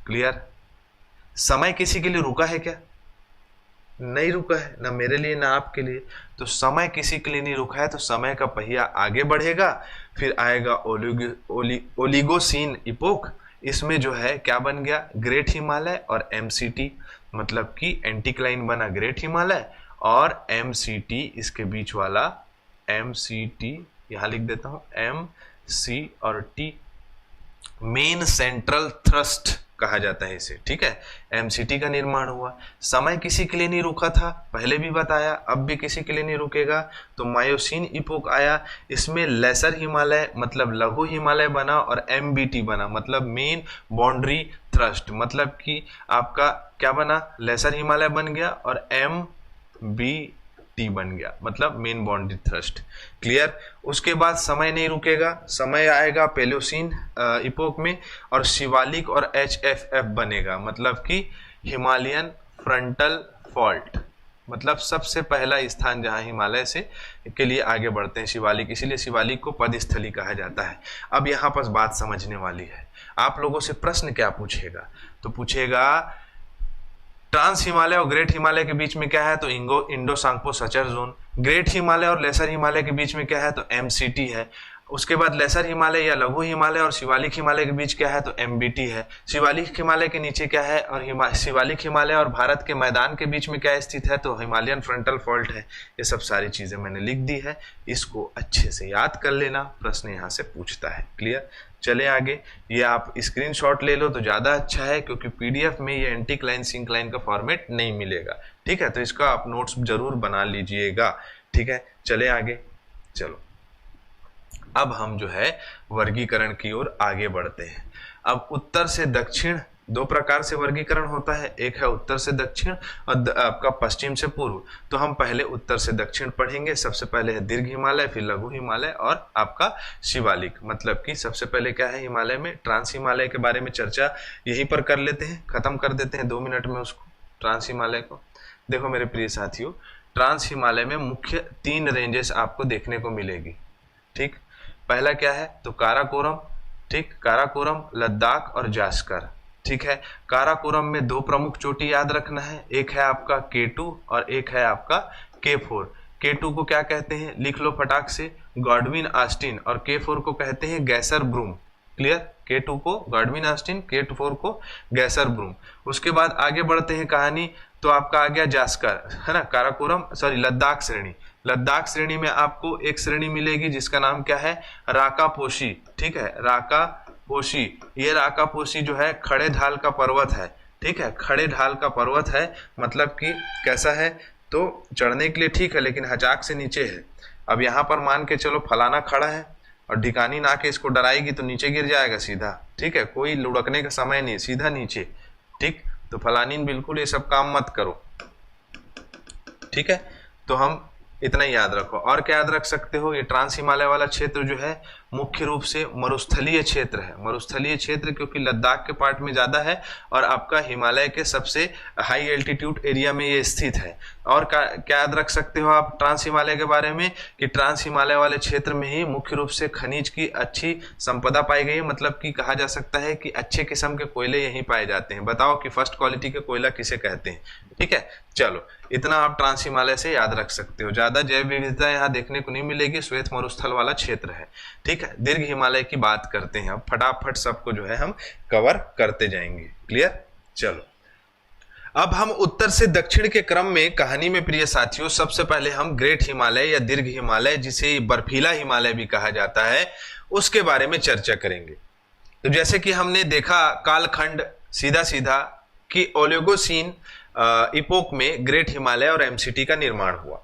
क्लियर। समय किसी के लिए रुका है क्या? नहीं रुका है, ना मेरे लिए ना आपके लिए। तो समय किसी के लिए नहीं रुका है, तो समय का पहिया आगे बढ़ेगा। फिर आएगा ओलिगोसीन इपोक। इसमें जो है क्या बन गया? ग्रेट हिमालय और MCT, मतलब कि एंटीक्लाइन बना ग्रेट हिमालय, और MCT इसके बीच वाला MCT, यहां लिख देता हूं MC और T, मेन सेंट्रल थ्रस्ट कहा जाता है इसे, ठीक है। एमसीटी का निर्माण हुआ। समय किसी के लिए नहीं रुका था, पहले भी बताया, अब भी किसी के लिए नहीं रुकेगा। तो मायोसीन इपोक आया, इसमें लेसर हिमालय मतलब लघु हिमालय बना, और एमबीटी बना मतलब मेन बाउंड्री थ्रस्ट, मतलब कि आपका क्या बना, लेसर हिमालय बन गया और एमबीटी बन गया मतलब मेन बाउंड्री थ्रस्ट। क्लियर। उसके बाद समय नहीं रुकेगा, समय आएगा पेलोसीन इपोक में, और शिवालिक और एचएफएफ बनेगा मतलब कि हिमालयन फ्रंटल फॉल्ट, मतलब सबसे पहला स्थान जहां हिमालय से के लिए आगे बढ़ते हैं शिवालिक, इसीलिए शिवालिक को पदस्थली कहा जाता है। अब यहाँ पर बात समझने वाली है। आप लोगों से प्रश्न क्या पूछेगा, तो पूछेगा ट्रांस हिमालय और ग्रेट हिमालय के बीच में क्या है, तो Indo Tsangpo suture zone. Great Himalaya और लेसर हिमालय के बीच में क्या है, तो एमसीटी है। उसके बाद लेसर हिमालय या लघु हिमालय और शिवालिक हिमालय के बीच क्या है, तो एमबीटी है। शिवालिक हिमालय के नीचे क्या है, और शिवालिक हिमालय और भारत के मैदान के बीच में क्या स्थित है, तो हिमालयन फ्रंटल फॉल्ट है। ये सब सारी चीजें मैंने लिख दी है, इसको अच्छे से याद कर लेना, प्रश्न यहाँ से पूछता है। क्लियर। चले आगे। ये आप स्क्रीनशॉट ले लो तो ज़्यादा अच्छा है, क्योंकि पीडीएफ में ये एंटीक्लाइन सिंक्लाइन का फॉर्मेट नहीं मिलेगा, ठीक है। तो इसका आप नोट्स जरूर बना लीजिएगा, ठीक है। चले आगे। चलो अब हम जो है वर्गीकरण की ओर आगे बढ़ते हैं। अब उत्तर से दक्षिण दो प्रकार से वर्गीकरण होता है, एक है उत्तर से दक्षिण और आपका पश्चिम से पूर्व। तो हम पहले उत्तर से दक्षिण पढ़ेंगे। सबसे पहले है दीर्घ हिमालय, फिर लघु हिमालय और आपका शिवालिक। मतलब कि सबसे पहले क्या है, हिमालय में ट्रांस हिमालय के बारे में चर्चा यहीं पर कर लेते हैं, खत्म कर देते हैं 2 मिनट में उसको, ट्रांस हिमालय को। देखो मेरे प्रिय साथियों, ट्रांस हिमालय में मुख्य 3 रेंजेस आपको देखने को मिलेगी, ठीक। पहला क्या है, तो काराकोरम, ठीक, काराकोरम, लद्दाख और जास्कर, ठीक है। काराकोरम में 2 प्रमुख चोटी याद रखना है, एक है आपका K2 और एक है आपका K4। K2 को क्या कहते हैं, लिख लो फटाक से, गॉडविन ऑस्टिन, और K4 को कहते हैं गैसर ब्रूम। क्लियर। K2 को गॉडविन ऑस्टिन, K4 को गैसर ब्रूम। उसके बाद आगे बढ़ते हैं कहानी, तो आपका आ गया जास्कर, है ना, काराकोरम सॉरी लद्दाख श्रेणी। लद्दाख श्रेणी में आपको एक श्रेणी मिलेगी जिसका नाम क्या है, राकापोशी, ठीक है, राकापोशी। ये राकापोशी जो है खड़े ढाल का पर्वत है, ठीक है, खड़े ढाल का पर्वत है। मतलब कि कैसा है, तो चढ़ने के लिए ठीक है लेकिन हचाक से नीचे है। अब यहाँ पर मान के चलो फलाना खड़ा है और ढिकानी ना के इसको डराएगी तो नीचे गिर जाएगा सीधा, ठीक है, कोई लुढ़कने का समय नहीं, सीधा नीचे, ठीक। तो फलानीन बिल्कुल ये सब काम मत करो, ठीक है। तो हम इतना ही याद रखो। और क्या याद रख सकते हो, ये ट्रांस हिमालय वाला क्षेत्र जो है मुख्य रूप से मरुस्थलीय क्षेत्र है। मरुस्थलीय क्षेत्र क्योंकि लद्दाख के पार्ट में ज़्यादा है और आपका हिमालय के सबसे हाई एल्टीट्यूड एरिया में ये स्थित है। और क्या याद रख सकते हो आप ट्रांस हिमालय के बारे में, कि ट्रांस हिमालय वाले क्षेत्र में ही मुख्य रूप से खनिज की अच्छी संपदा पाई गई है। मतलब कि कहा जा सकता है कि अच्छे किस्म के कोयले यहीं पाए जाते हैं। बताओ कि फर्स्ट क्वालिटी के कोयला किसे कहते हैं, ठीक है। चलो इतना आप ट्रांस हिमालय से याद रख सकते हो। ज़्यादा जैव विविधता यहाँ देखने को नहीं मिलेगी, श्वेत मरुस्थल वाला क्षेत्र है, ठीक है। दीर्घ हिमालय की बात करते हैं, अब फटाफट सबको जो है हम कवर करते जाएंगे। क्लियर। चलो अब हम उत्तर से दक्षिण के क्रम में कहानी में प्रिय साथियों, सबसे पहले हम ग्रेट हिमालय या दीर्घ हिमालय, जिसे बर्फीला हिमालय भी कहा जाता है, उसके बारे में चर्चा करेंगे। तो जैसे कि हमने देखा कालखंड सीधा सीधा कि ओलिगोसीन इपोक में ग्रेट हिमालय और एमसीटी का निर्माण हुआ।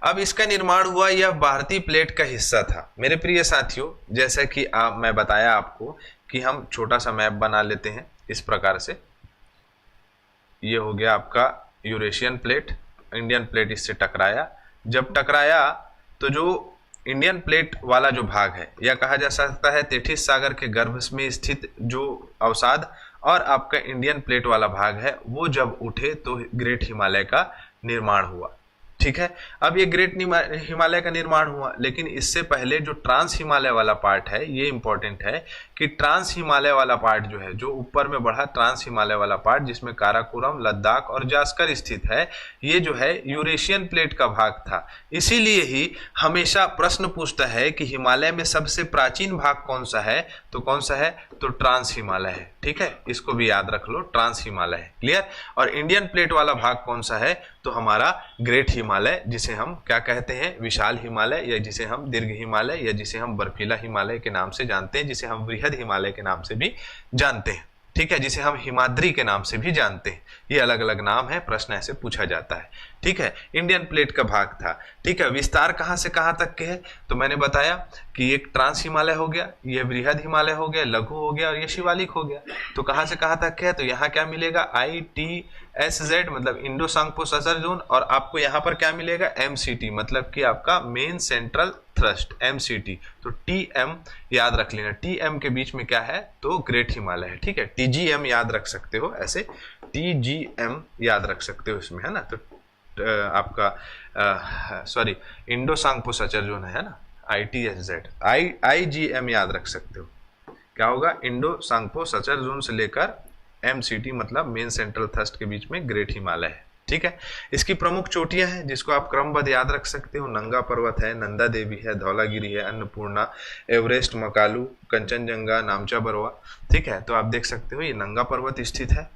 अब इसका निर्माण हुआ, यह भारतीय प्लेट का हिस्सा था। मेरे प्रिय साथियों, जैसा कि मैं बताया आपको कि हम छोटा सा मैप बना लेते हैं इस प्रकार से। ये हो गया आपका यूरेशियन प्लेट, इंडियन प्लेट इससे टकराया। जब टकराया तो जो इंडियन प्लेट वाला जो भाग है, यह कहा जा सकता है तेथिस सागर के गर्भ में स्थित जो अवसाद और आपका इंडियन प्लेट वाला भाग है, वो जब उठे तो ग्रेट हिमालय का निर्माण हुआ, ठीक है। अब ये ग्रेट हिमालय का निर्माण हुआ, लेकिन इससे पहले जो ट्रांस हिमालय वाला पार्ट है, ये इंपॉर्टेंट है कि ट्रांस हिमालय वाला पार्ट जो है, जो ऊपर में बढ़ा ट्रांस हिमालय वाला पार्ट जिसमें काराकोरम, लद्दाख और जास्कर स्थित है, ये जो है यूरेशियन प्लेट का भाग था। इसीलिए ही हमेशा प्रश्न पूछता है कि हिमालय में सबसे प्राचीन भाग कौन सा है, तो कौन सा है, तो ट्रांस हिमालय है, ठीक है। इसको भी याद रख लो, ट्रांस हिमालय है। क्लियर। और इंडियन प्लेट वाला भाग कौन सा है, तो हमारा ग्रेट हिमालय, जिसे हम क्या कहते हैं, विशाल हिमालय, या जिसे हम दीर्घ हिमालय, या जिसे हम बर्फीला हिमालय के नाम से जानते हैं, जिसे हम वृहद हिमालय के नाम से भी जानते हैं। ठीक है, जिसे हम हिमाद्री के नाम से भी जानते हैं। ये अलग अलग नाम है, प्रश्न ऐसे पूछा जाता है। ठीक है, इंडियन प्लेट का भाग था। ठीक है, विस्तार कहाँ से कहाँ तक के है, तो मैंने बताया कि एक ट्रांस हिमालय हो गया, ये बृहद हिमालय हो गया, लघु हो गया और ये शिवालिक हो गया। तो कहाँ से कहाँ तक के है, तो यहाँ क्या मिलेगा, ITSZ मतलब इंडो सांगपो सचर जोन, और आपको यहाँ पर क्या मिलेगा, MCT मतलब कि आपका मेन सेंट्रल थ्रस्ट, MCT। तो TM याद रख लेना, TM के बीच में क्या है, तो ग्रेट हिमालय है। ठीक है, TGM याद रख सकते हो, ऐसे TGM याद रख सकते हो इसमें, है ना। तो आपका sorry Indo Tsangpo suture zone है ना, ITSZ, IGM याद रख सकते हो, क्या होगा, इंडो सांगपो सचर जोन से लेकर MCT मतलब मेन सेंट्रल थ्रस्ट के बीच में ग्रेट हिमालय है। ठीक है, इसकी प्रमुख चोटियां हैं जिसको आप क्रमबद्ध याद रख सकते हो। नंगा पर्वत है, नंदा देवी है, धौलागिरी है, अन्नपूर्णा, एवरेस्ट, मकालू, कंचनजंगा, नामचा बरवा। ठीक है, तो आप देख सकते हो ये नंगा पर्वत स्थित है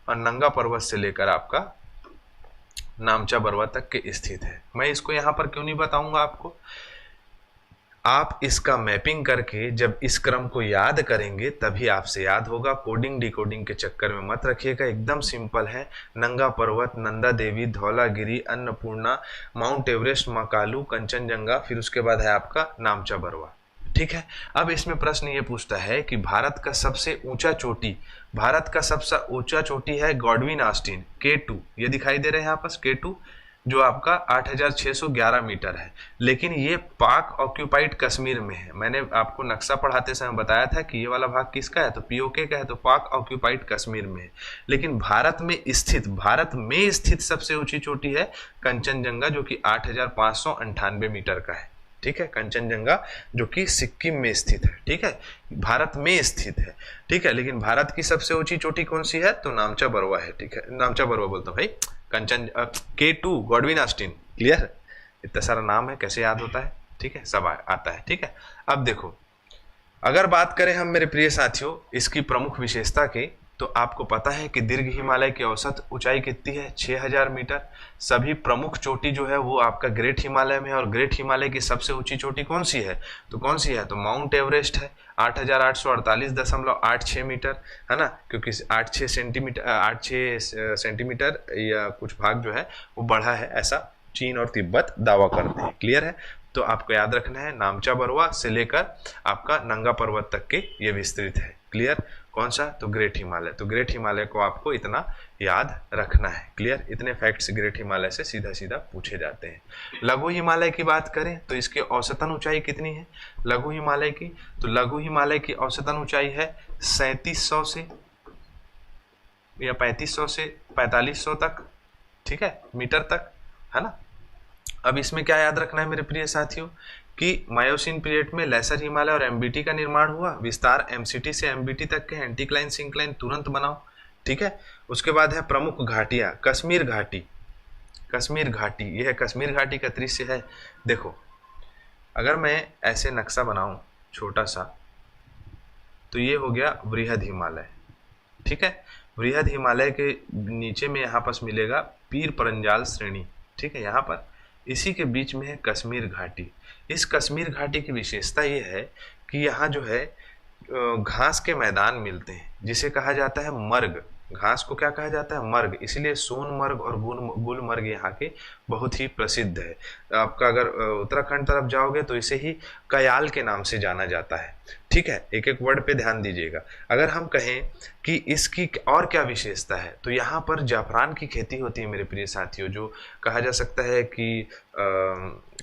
और नंगा पर्वत से लेकर आपका नामचा बरवा तक के स्थित है। मैं इसको यहाँ पर क्यों नहीं बताऊंगा आपको, आप इसका मैपिंग करके जब इस क्रम को याद करेंगे तभी आपसे याद होगा। कोडिंग डिकोडिंग के चक्कर में मत रखिएगा, एकदम सिंपल है। नंगा पर्वत, नंदा देवी, धौलागिरी, अन्नपूर्णा, माउंट एवरेस्ट, मकालू, कंचनजंगा, फिर उसके बाद है आपका नामचा बरवा। ठीक है, अब इसमें प्रश्न ये पूछता है कि भारत का सबसे ऊंचा चोटी है गॉडविन ऑस्टिन K2, ये दिखाई दे रहे हैं यहाँ पर K2, जो आपका 8611 मीटर है। लेकिन ये पाक ऑक्यूपाइड कश्मीर में है। मैंने आपको नक्शा पढ़ाते समय बताया था कि ये वाला भाग किसका है, तो POK का है, तो पाक ऑक्यूपाइड कश्मीर में है। लेकिन भारत में स्थित सबसे ऊंची चोटी है कंचनजंगा, जो कि 8598 मीटर का है। ठीक है, कंचनजंगा जो कि सिक्किम में स्थित है। ठीक है, भारत में स्थित है। ठीक है, लेकिन भारत की सबसे ऊंची चोटी कौन सी है, तो नामचा बरवा है। ठीक है, नामचा बरवा बोलता हूँ भाई, कंचन K2 गॉडविन ऑस्टिन। क्लियर, इतना सारा नाम है, कैसे याद होता है। ठीक है, सब आता है। ठीक है, अब देखो, अगर बात करें हम मेरे प्रिय साथियों इसकी प्रमुख विशेषता की, तो आपको पता है कि दीर्घ हिमालय की औसत ऊंचाई कितनी है, 6000 मीटर। सभी प्रमुख चोटी जो है वो आपका ग्रेट हिमालय में है, और ग्रेट हिमालय की सबसे ऊंची चोटी कौन सी है, तो माउंट एवरेस्ट है, 8848.86 मीटर, है ना, क्योंकि 8-6 सेंटीमीटर या कुछ भाग जो है वो बढ़ा है, ऐसा चीन और तिब्बत दावा करते हैं। क्लियर है, तो आपको याद रखना है नामचा बरवा से लेकर आपका नंगा पर्वत तक के ये विस्तृत है। क्लियर, कौन सा, तो ग्रेट हिमालय। तो ग्रेट हिमालय को आपको इतना याद रखना है। क्लियर, इतने फैक्ट्स ग्रेट हिमालय से सीधा सीधा पूछे जाते हैं। लघु हिमालय की बात करें तो इसकी औसतन ऊंचाई कितनी है लघु हिमालय की, तो लघु हिमालय की औसतन ऊंचाई है 3700 से या 3500 से 4500 तक। ठीक है, मीटर तक, है ना। अब इसमें क्या याद रखना है मेरे प्रिय साथियों कि मायोसिन पीरियड में लेसर हिमालय और MBT का निर्माण हुआ। विस्तार MCT से MBT तक के एंटीक्लाइन सिंक्लाइन तुरंत बनाओ। ठीक है, उसके बाद है प्रमुख घाटियां, कश्मीर घाटी, यह है कश्मीर घाटी का दृश्य है। देखो, अगर मैं ऐसे नक्शा बनाऊं छोटा सा, तो ये हो गया बृहद हिमालय। ठीक है, बृहद हिमालय के नीचे में यहाँ पर मिलेगा पीर परंजाल श्रेणी। ठीक है, यहाँ पर इसी के बीच में है कश्मीर घाटी। इस कश्मीर घाटी की विशेषता ये है कि यहाँ जो है घास के मैदान मिलते हैं, जिसे कहा जाता है मर्ग। घास को क्या कहा जाता है, मर्ग। इसलिए सोनमर्ग और गुलमर्ग यहाँ के बहुत ही प्रसिद्ध है। आपका अगर उत्तराखंड तरफ जाओगे तो इसे ही कयाल के नाम से जाना जाता है। ठीक है, एक एक वर्ड पे ध्यान दीजिएगा। अगर हम कहें कि इसकी और क्या विशेषता है, तो यहाँ पर जाफरान की खेती होती है मेरे प्रिय साथियों, जो कहा जा सकता है कि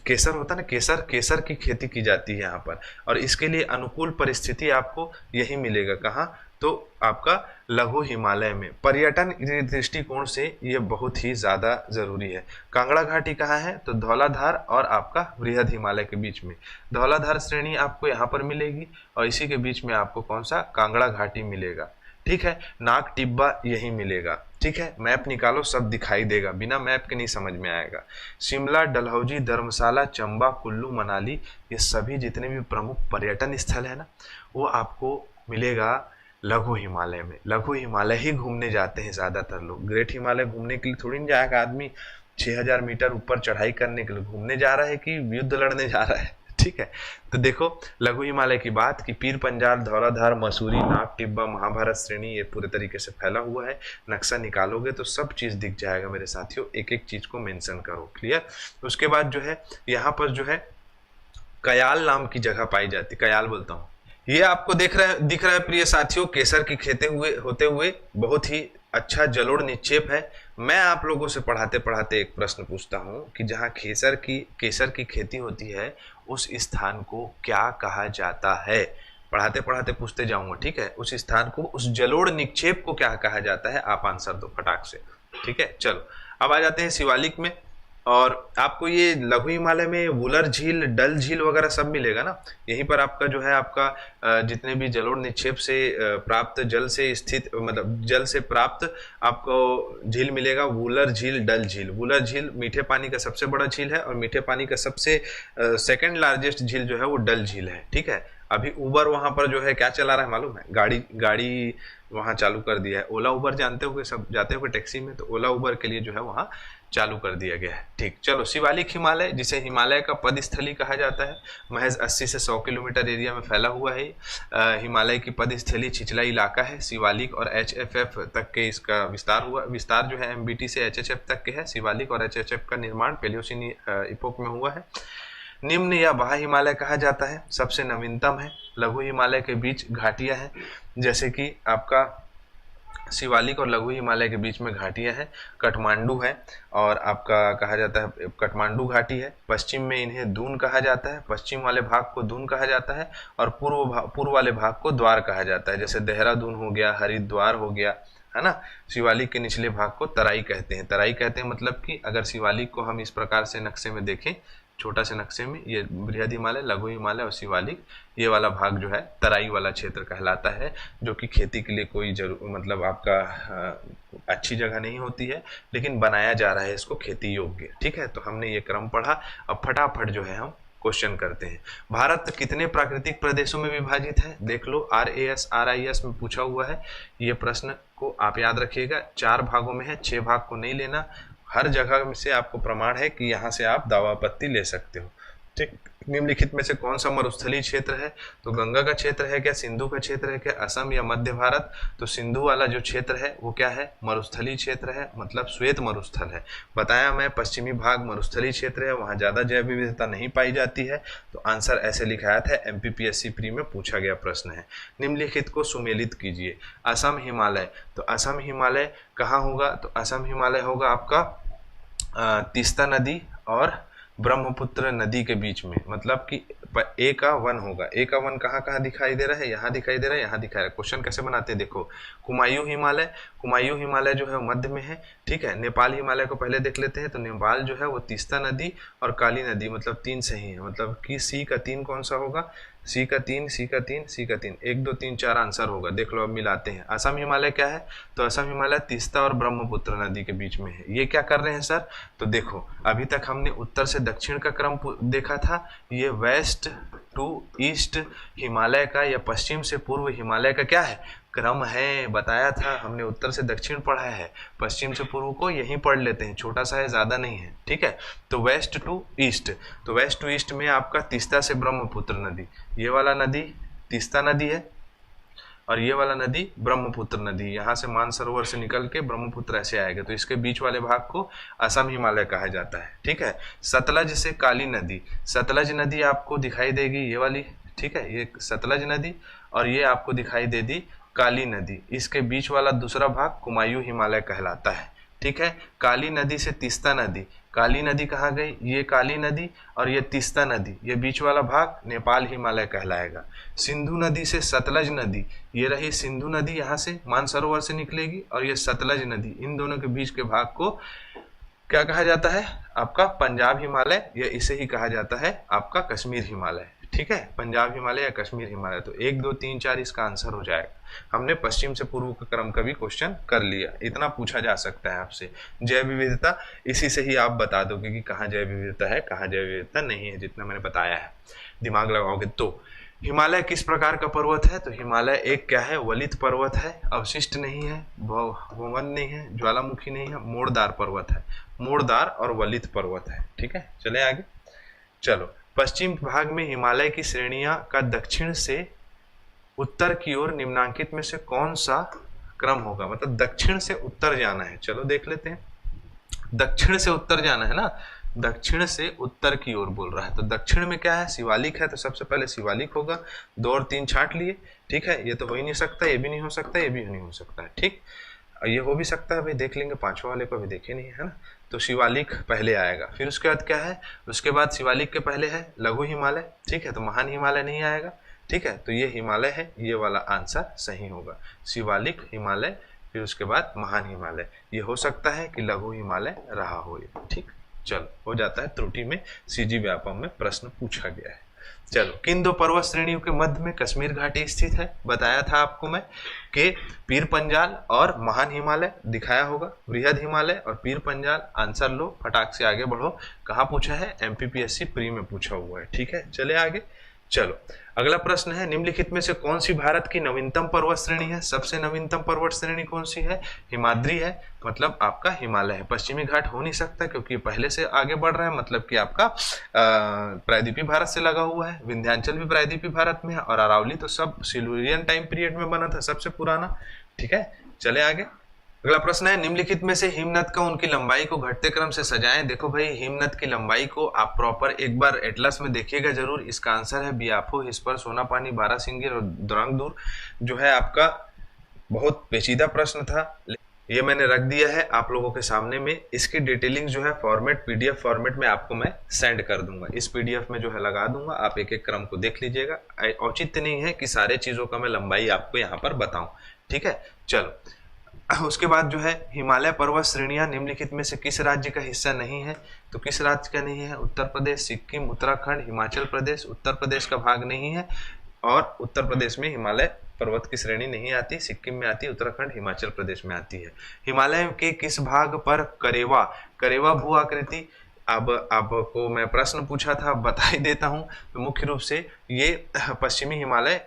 केसर होता है ना, केसर की खेती की जाती है यहाँ पर, और इसके लिए अनुकूल परिस्थिति आपको यही मिलेगा। कहाँ, तो आपका लघु हिमालय में। पर्यटन दृष्टिकोण से ये बहुत ही ज़्यादा ज़रूरी है। कांगड़ा घाटी कहाँ है, तो धौलाधार और आपका बृहद हिमालय के बीच में धौलाधार श्रेणी आपको यहाँ पर मिलेगी, और इसी के बीच में आपको कौन सा, कांगड़ा घाटी मिलेगा। ठीक है, नाग टिब्बा यही मिलेगा। ठीक है, मैप निकालो, सब दिखाई देगा, बिना मैप के नहीं समझ में आएगा। शिमला, डलहौजी, धर्मशाला, चंबा, कुल्लू, मनाली, ये सभी जितने भी प्रमुख पर्यटन स्थल है ना, वो आपको मिलेगा लघु हिमालय में। लघु हिमालय ही घूमने जाते हैं ज़्यादातर लोग। ग्रेट हिमालय घूमने के लिए थोड़ी नहीं जाएगा आदमी, 6000 मीटर ऊपर चढ़ाई करने के लिए घूमने जा रहा है कि युद्ध लड़ने जा रहा है। ठीक है। तो देखो लघु हिमालय की बात कि पीर पंजाल, धौलाधार, मसूरी, नाग टिब्बा, महाभारत श्रेणी ये पूरे तरीके से फैला हुआ है। नक्शा निकालोगे तो सब चीज़ दिख जाएगा मेरे साथियों, एक एक चीज़ को मेंशन करो। क्लियर। उसके बाद जो है यहाँ पर जो है कयाल नाम की जगह पाई जाती, कयाल बोलता हूँ। ये आपको दिख रहा है प्रिय साथियों, केसर की खेते हुए होते हुए बहुत ही अच्छा जलोढ़ निक्षेप है। मैं आप लोगों से पढ़ाते पढ़ाते एक प्रश्न पूछता हूँ कि जहाँ केसर की खेती होती है उस स्थान को क्या कहा जाता है? पढ़ाते पढ़ाते पूछते जाऊंगा, ठीक है। उस स्थान को, उस जलोढ़ निक्षेप को क्या कहा जाता है? आप आंसर दो फटाक से, ठीक है। चलो अब आ जाते हैं शिवालिक में। और आपको ये लघु हिमालय में वुलर झील, डल झील वगैरह सब मिलेगा ना। यहीं पर आपका जो है आपका जितने भी जलोढ़ निक्षेप से प्राप्त जल से स्थित, मतलब जल से प्राप्त आपको झील मिलेगा। वुलर झील, डल झील। वुलर झील मीठे पानी का सबसे बड़ा झील है और मीठे पानी का सबसे सेकंड लार्जेस्ट झील जो है वो डल झील है, ठीक है। अभी उबर वहां पर जो है क्या चला रहा है मालूम है? गाड़ी वहां चालू कर दिया है। ओला उबर जानते होंगे सब, जाते होंगे टैक्सी में, तो ओला उबर के लिए जो है वहां चालू कर दिया गया है, ठीक। चलो शिवालिक हिमालय, जिसे हिमालय का पदस्थली कहा जाता है, महज 80 से 100 किलोमीटर एरिया में फैला हुआ है। हिमालय की पदस्थली छिछला इलाका है। शिवालिक और HFF तक के इसका विस्तार जो है MBT से HHF तक के है। शिवालिक और HHF का निर्माण पेलियोसिन इपोक में हुआ है। निम्न या बाह्य हिमालय कहा जाता है, सबसे नवीनतम है। लघु हिमालय के बीच घाटियां हैं, जैसे कि आपका शिवालिक और लघु हिमालय के बीच में घाटियां हैं। काठमांडू है और आपका कहा जाता है काठमांडू घाटी है। पश्चिम में इन्हें दून कहा जाता है, पश्चिम वाले भाग को दून कहा जाता है। और पूर्व वाले भाग को द्वार कहा जाता है, जैसे देहरादून हो गया, हरिद्वार हो गया, है ना। शिवालिक के निचले भाग को तराई कहते हैं। तराई कहते हैं मतलब कि अगर शिवालिक को हम इस प्रकार से नक्शे में देखें, छोटा से नक्शे में, ये बृहद हिमालय, लघु हिमालय और शिवालिक, ये वाला भाग जो है तराई वाला क्षेत्र कहलाता है, जो कि खेती के लिए कोई मतलब आपका अच्छी जगह नहीं होती है, लेकिन बनाया जा रहा है इसको खेती योग्य, ठीक है। तो हमने ये क्रम पढ़ा। अब फटाफट जो है हम क्वेश्चन करते हैं। भारत कितने प्राकृतिक प्रदेशों में विभाजित है? देख लो, RAS RIS में पूछा हुआ है। ये प्रश्न को आप याद रखिएगा, 4 भागों में है, 6 भाग को नहीं लेना। हर जगह से आपको प्रमाण है कि यहाँ से आप दावा आपत्ति ले सकते हो, ठीक। निम्नलिखित में से कौन सा मरुस्थलीय क्षेत्र है? तो गंगा का क्षेत्र है क्या? सिंधु का क्षेत्र है क्या? असम या मध्य भारत? तो सिंधु वाला जो क्षेत्र है वो क्या है? मरुस्थलीय क्षेत्र है, मतलब श्वेत मरुस्थल है। बताया मैं, पश्चिमी भाग मरुस्थलीय क्षेत्र है, वहाँ ज्यादा जैव विविधता नहीं पाई जाती है। तो आंसर ऐसे लिखाया था, MPPSC प्री में पूछा गया प्रश्न है। निम्नलिखित को सुमेलित कीजिए। असम हिमालय, तो असम हिमालय कहाँ होगा? तो असम हिमालय होगा आपका तीस्ता नदी और ब्रह्मपुत्र नदी के बीच में, मतलब कि A का 1 होगा। A का 1 कहाँ कहाँ दिखाई दे रहा है? यहाँ दिखाई दे रहा है, यहाँ दिखाई दे रहा है। क्वेश्चन कैसे बनाते हैं देखो। कुमायूं हिमालय जो है मध्य में है, ठीक है। नेपाल हिमालय को पहले देख लेते हैं। तो नेपाल जो है वो तीस्ता नदी और काली नदी, मतलब 3 सही है, मतलब कि C का 3 कौन सा होगा? C का 3, C का 3, C का 3, 1 2 3 4 आंसर होगा। देख लो, अब मिलाते हैं। असम हिमालय क्या है? तो असम हिमालय तीस्ता और ब्रह्मपुत्र नदी के बीच में है। ये क्या कर रहे हैं सर? तो देखो, अभी तक हमने उत्तर से दक्षिण का क्रम देखा था, ये वेस्ट टू ईस्ट हिमालय का या पश्चिम से पूर्व हिमालय का क्या है? क्रम है। बताया था हमने, उत्तर से दक्षिण पढ़ा है, पश्चिम से पूर्व को यहीं पढ़ लेते हैं, छोटा सा है, ज्यादा नहीं है, ठीक है। तो वेस्ट टू ईस्ट, तो वेस्ट टू ईस्ट में आपका तीस्ता से ब्रह्मपुत्र नदी, ये वाला नदी तीस्ता नदी है और ये वाला नदी ब्रह्मपुत्र नदी। यहाँ से मानसरोवर से निकल के ब्रह्मपुत्र ऐसे आएगा, तो इसके बीच वाले भाग को असम हिमालय कहा जाता है, ठीक है। सतलज से काली नदी, सतलज नदी आपको दिखाई देगी, ये वाली, ठीक है, ये सतलज नदी, और ये आपको दिखाई दे दी काली नदी। इसके बीच वाला दूसरा भाग कुमायूं हिमालय कहलाता है, ठीक है। काली नदी से तीस्ता नदी, काली नदी कहाँ गई? ये काली नदी, और ये तीस्ता नदी, ये बीच वाला भाग नेपाल हिमालय कहलाएगा। सिंधु नदी से सतलज नदी, ये रही सिंधु नदी, यहाँ से मानसरोवर से निकलेगी, और ये सतलज नदी, इन दोनों के बीच के भाग को क्या कहा जाता है? आपका पंजाब हिमालय, या इसे ही कहा जाता है आपका कश्मीर हिमालय, ठीक है। पंजाब हिमालय या कश्मीर हिमालय। तो 1 2 3 4 इसका आंसर हो जाएगा। हमने पश्चिम से पूर्व का क्रम का भी क्वेश्चन कर लिया। इतना पूछा जा सकता है आपसे। जैव विविधता, इसी से ही आप बता दोगे कि कहाँ जैव विविधता है, कहाँ जैव विविधता नहीं है, जितना मैंने बताया है दिमाग लगाओगे तो। हिमालय किस प्रकार का पर्वत है? तो हिमालय एक क्या है? वलित पर्वत है, अवशिष्ट नहीं है, भवन नहीं है, ज्वालामुखी नहीं है, मोड़दार पर्वत है, मोड़दार और वलित पर्वत है, ठीक है। चले आगे। चलो, पश्चिम भाग में हिमालय की श्रेणियां का दक्षिण से उत्तर की ओर निम्नांकित में से कौन सा क्रम होगा? मतलब दक्षिण से उत्तर जाना है, चलो देख लेते हैं। दक्षिण से उत्तर जाना है ना, दक्षिण से उत्तर की ओर बोल रहा है, तो दक्षिण में क्या है? शिवालिक है, तो सबसे पहले शिवालिक होगा। 2 और 3 छांट लिए, ठीक है। ये तो हो ही नहीं सकता, ये भी नहीं हो सकता, ये भी नहीं हो सकता है, ठीक। ये हो भी सकता है भाई, देख लेंगे, 5वां वाले को अभी देखे नहीं है ना। तो शिवालिक पहले आएगा, फिर उसके बाद क्या है? उसके बाद शिवालिक के पहले है लघु हिमालय, ठीक है, तो महान हिमालय नहीं आएगा, ठीक है। तो ये हिमालय है, ये वाला आंसर सही होगा, शिवालिक, हिमालय, फिर उसके बाद महान हिमालय। ये हो सकता है कि लघु हिमालय रहा हो ये, ठीक। चलो, हो जाता है त्रुटि में, सीजी व्यापम में प्रश्न पूछा गया है। चलो, किन 2 पर्वत श्रेणियों के मध्य में कश्मीर घाटी स्थित है? बताया था आपको मैं कि पीर पंजाल और महान हिमालय दिखाया होगा, बृहद हिमालय और पीर पंजाल। आंसर लो, फटाक से आगे बढ़ो। कहाँ पूछा है? एमपीपीएससी प्री में पूछा हुआ है, ठीक है। चले आगे। चलो, अगला प्रश्न है, निम्नलिखित में से कौन सी भारत की नवीनतम पर्वत श्रेणी है? सबसे नवीनतम पर्वत श्रेणी कौन सी है? हिमाद्री है, मतलब आपका हिमालय है। पश्चिमी घाट हो नहीं सकता क्योंकि पहले से आगे बढ़ रहा है, मतलब कि आपका प्रायद्वीपीय भारत से लगा हुआ है। विंध्याचल भी प्रायद्वीपीय भारत में है, और अरावली तो सब सिल्वरियन टाइम पीरियड में बना था, सबसे पुराना, ठीक है। चले आगे। अगला प्रश्न है, निम्नलिखित में से हिमनद का उनकी लंबाई को घटते क्रम से सजाएं। देखो भाई, हिमनद की लंबाई को आप प्रॉपर एक बार एटलस में देखिएगा जरूर। इसका आंसर है बियाफो, हिस्पर, सोनापानी, बारासिंगिर और द्रांगदूर। जो है आपका बहुत पेचीदा प्रश्न था, ये मैंने रख दिया है आप लोगों के सामने में। इसकी डिटेलिंग जो है फॉर्मेट, पीडीएफ फॉर्मेट में आपको मैं सेंड कर दूंगा, इस पीडीएफ में जो है लगा दूंगा, आप एक एक क्रम को देख लीजिएगा। औचित्य नहीं है कि सारे चीजों का मैं लंबाई आपको यहाँ पर बताऊं, ठीक है। चलो, उसके बाद जो है, हिमालय पर्वत श्रेणियां निम्नलिखित में से किस राज्य का हिस्सा नहीं है? तो किस राज्य का नहीं है? उत्तर प्रदेश, सिक्किम, उत्तराखंड, हिमाचल प्रदेश। उत्तर प्रदेश का भाग नहीं है, और उत्तर प्रदेश में हिमालय पर्वत की श्रेणी नहीं आती, सिक्किम में आती, उत्तराखंड, हिमाचल प्रदेश में आती है। हिमालय के किस भाग पर करेवा, करेवा भू आकृति, अब आपको मैं प्रश्न पूछा था, बता ही देता हूं। तो मुख्य रूप से ये पश्चिमी हिमालय,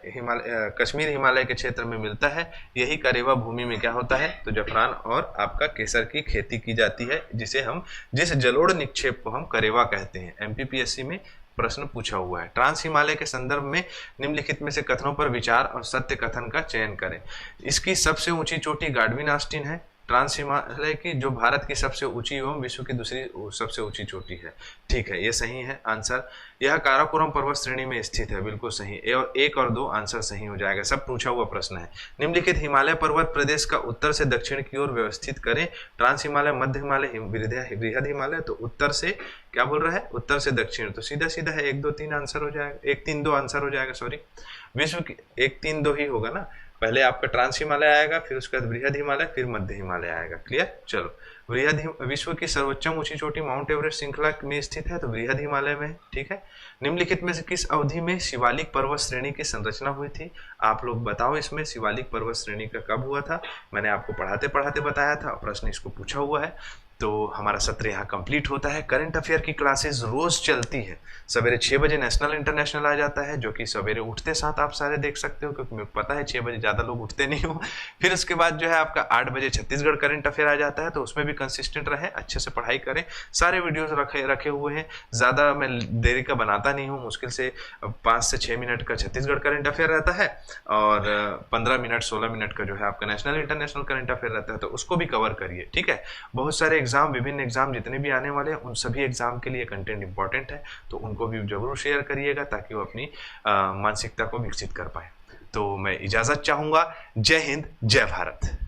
कश्मीर हिमालय के क्षेत्र में मिलता है। यही करेवा भूमि में क्या होता है? तो जफरान और आपका केसर की खेती की जाती है, जिसे हम, जिस जलोढ़ निक्षेप को हम करेवा कहते हैं। एमपीपीएससी में प्रश्न पूछा हुआ है। ट्रांस हिमालय के संदर्भ में निम्नलिखित में से कथनों पर विचार और सत्य कथन का चयन करें। इसकी सबसे ऊंची चोटी गाडविन आस्टीन है। ट्रांस हिमालय की जो भारत की सबसे ऊंची एवं विश्व की दूसरी सबसे ऊंची चोटी है, ठीक है, ये सही है आंसर। यह काराकोरम पर्वत श्रेणी में स्थित है, बिल्कुल सही। 1 और 2 आंसर सही हो जाएगा, सब पूछा हुआ प्रश्न है। निम्नलिखित हिमालय पर्वत प्रदेश का उत्तर से दक्षिण की ओर व्यवस्थित करें। ट्रांस हिमालय, मध्य हिमालय, बृहद हिमालय। तो उत्तर से क्या बोल रहा है? उत्तर से दक्षिण, तो सीधा सीधा है 1, 2, 3 आंसर हो जाएगा, 1, 3, 2 आंसर हो जाएगा, सॉरी। विश्व की 1, 3, 2 ही होगा ना, पहले आपका ट्रांस हिमालय आएगा, फिर उसके बाद बृहद हिमालय, फिर मध्य हिमालय आएगा। क्लियर? चलो, विश्व की सर्वोच्चम ऊंची चोटी माउंट एवरेस्ट श्रृंखला में स्थित है, तो बृहद हिमालय में, ठीक है। निम्नलिखित में से किस अवधि में शिवालिक पर्वत श्रेणी की संरचना हुई थी? आप लोग बताओ, इसमें शिवालिक पर्वत श्रेणी का कब हुआ था? मैंने आपको पढ़ाते पढ़ाते बताया था, प्रश्न इसको पूछा हुआ है। तो हमारा सत्र यहाँ कंप्लीट होता है। करंट अफेयर की क्लासेस रोज चलती है, सवेरे 6 बजे नेशनल इंटरनेशनल आ जाता है, जो कि सवेरे उठते साथ आप सारे देख सकते हो, क्योंकि मुझे पता है 6 बजे ज़्यादा लोग उठते नहीं हो। फिर उसके बाद जो है आपका 8 बजे छत्तीसगढ़ करंट अफेयर आ जाता है, तो उसमें भी कंसिस्टेंट रहे, अच्छे से पढ़ाई करें। सारे वीडियोस रखे हुए हैं, ज़्यादा मैं देरी का बनाता नहीं हूँ, मुश्किल से 5 से 6 मिनट का छत्तीसगढ़ करंट अफेयर रहता है, और 15 मिनट 16 मिनट का जो है आपका नेशनल इंटरनेशनल करंट अफेयर रहता है, तो उसको भी कवर करिए, ठीक है। बहुत सारे एग्जाम, विभिन्न एग्जाम जितने भी आने वाले हैं, उन सभी एग्जाम के लिए कंटेंट इंपॉर्टेंट है, तो उनको भी जरूर शेयर करिएगा, ताकि वो अपनी मानसिकता को विकसित कर पाए। तो मैं इजाजत चाहूंगा। जय हिंद, जय भारत।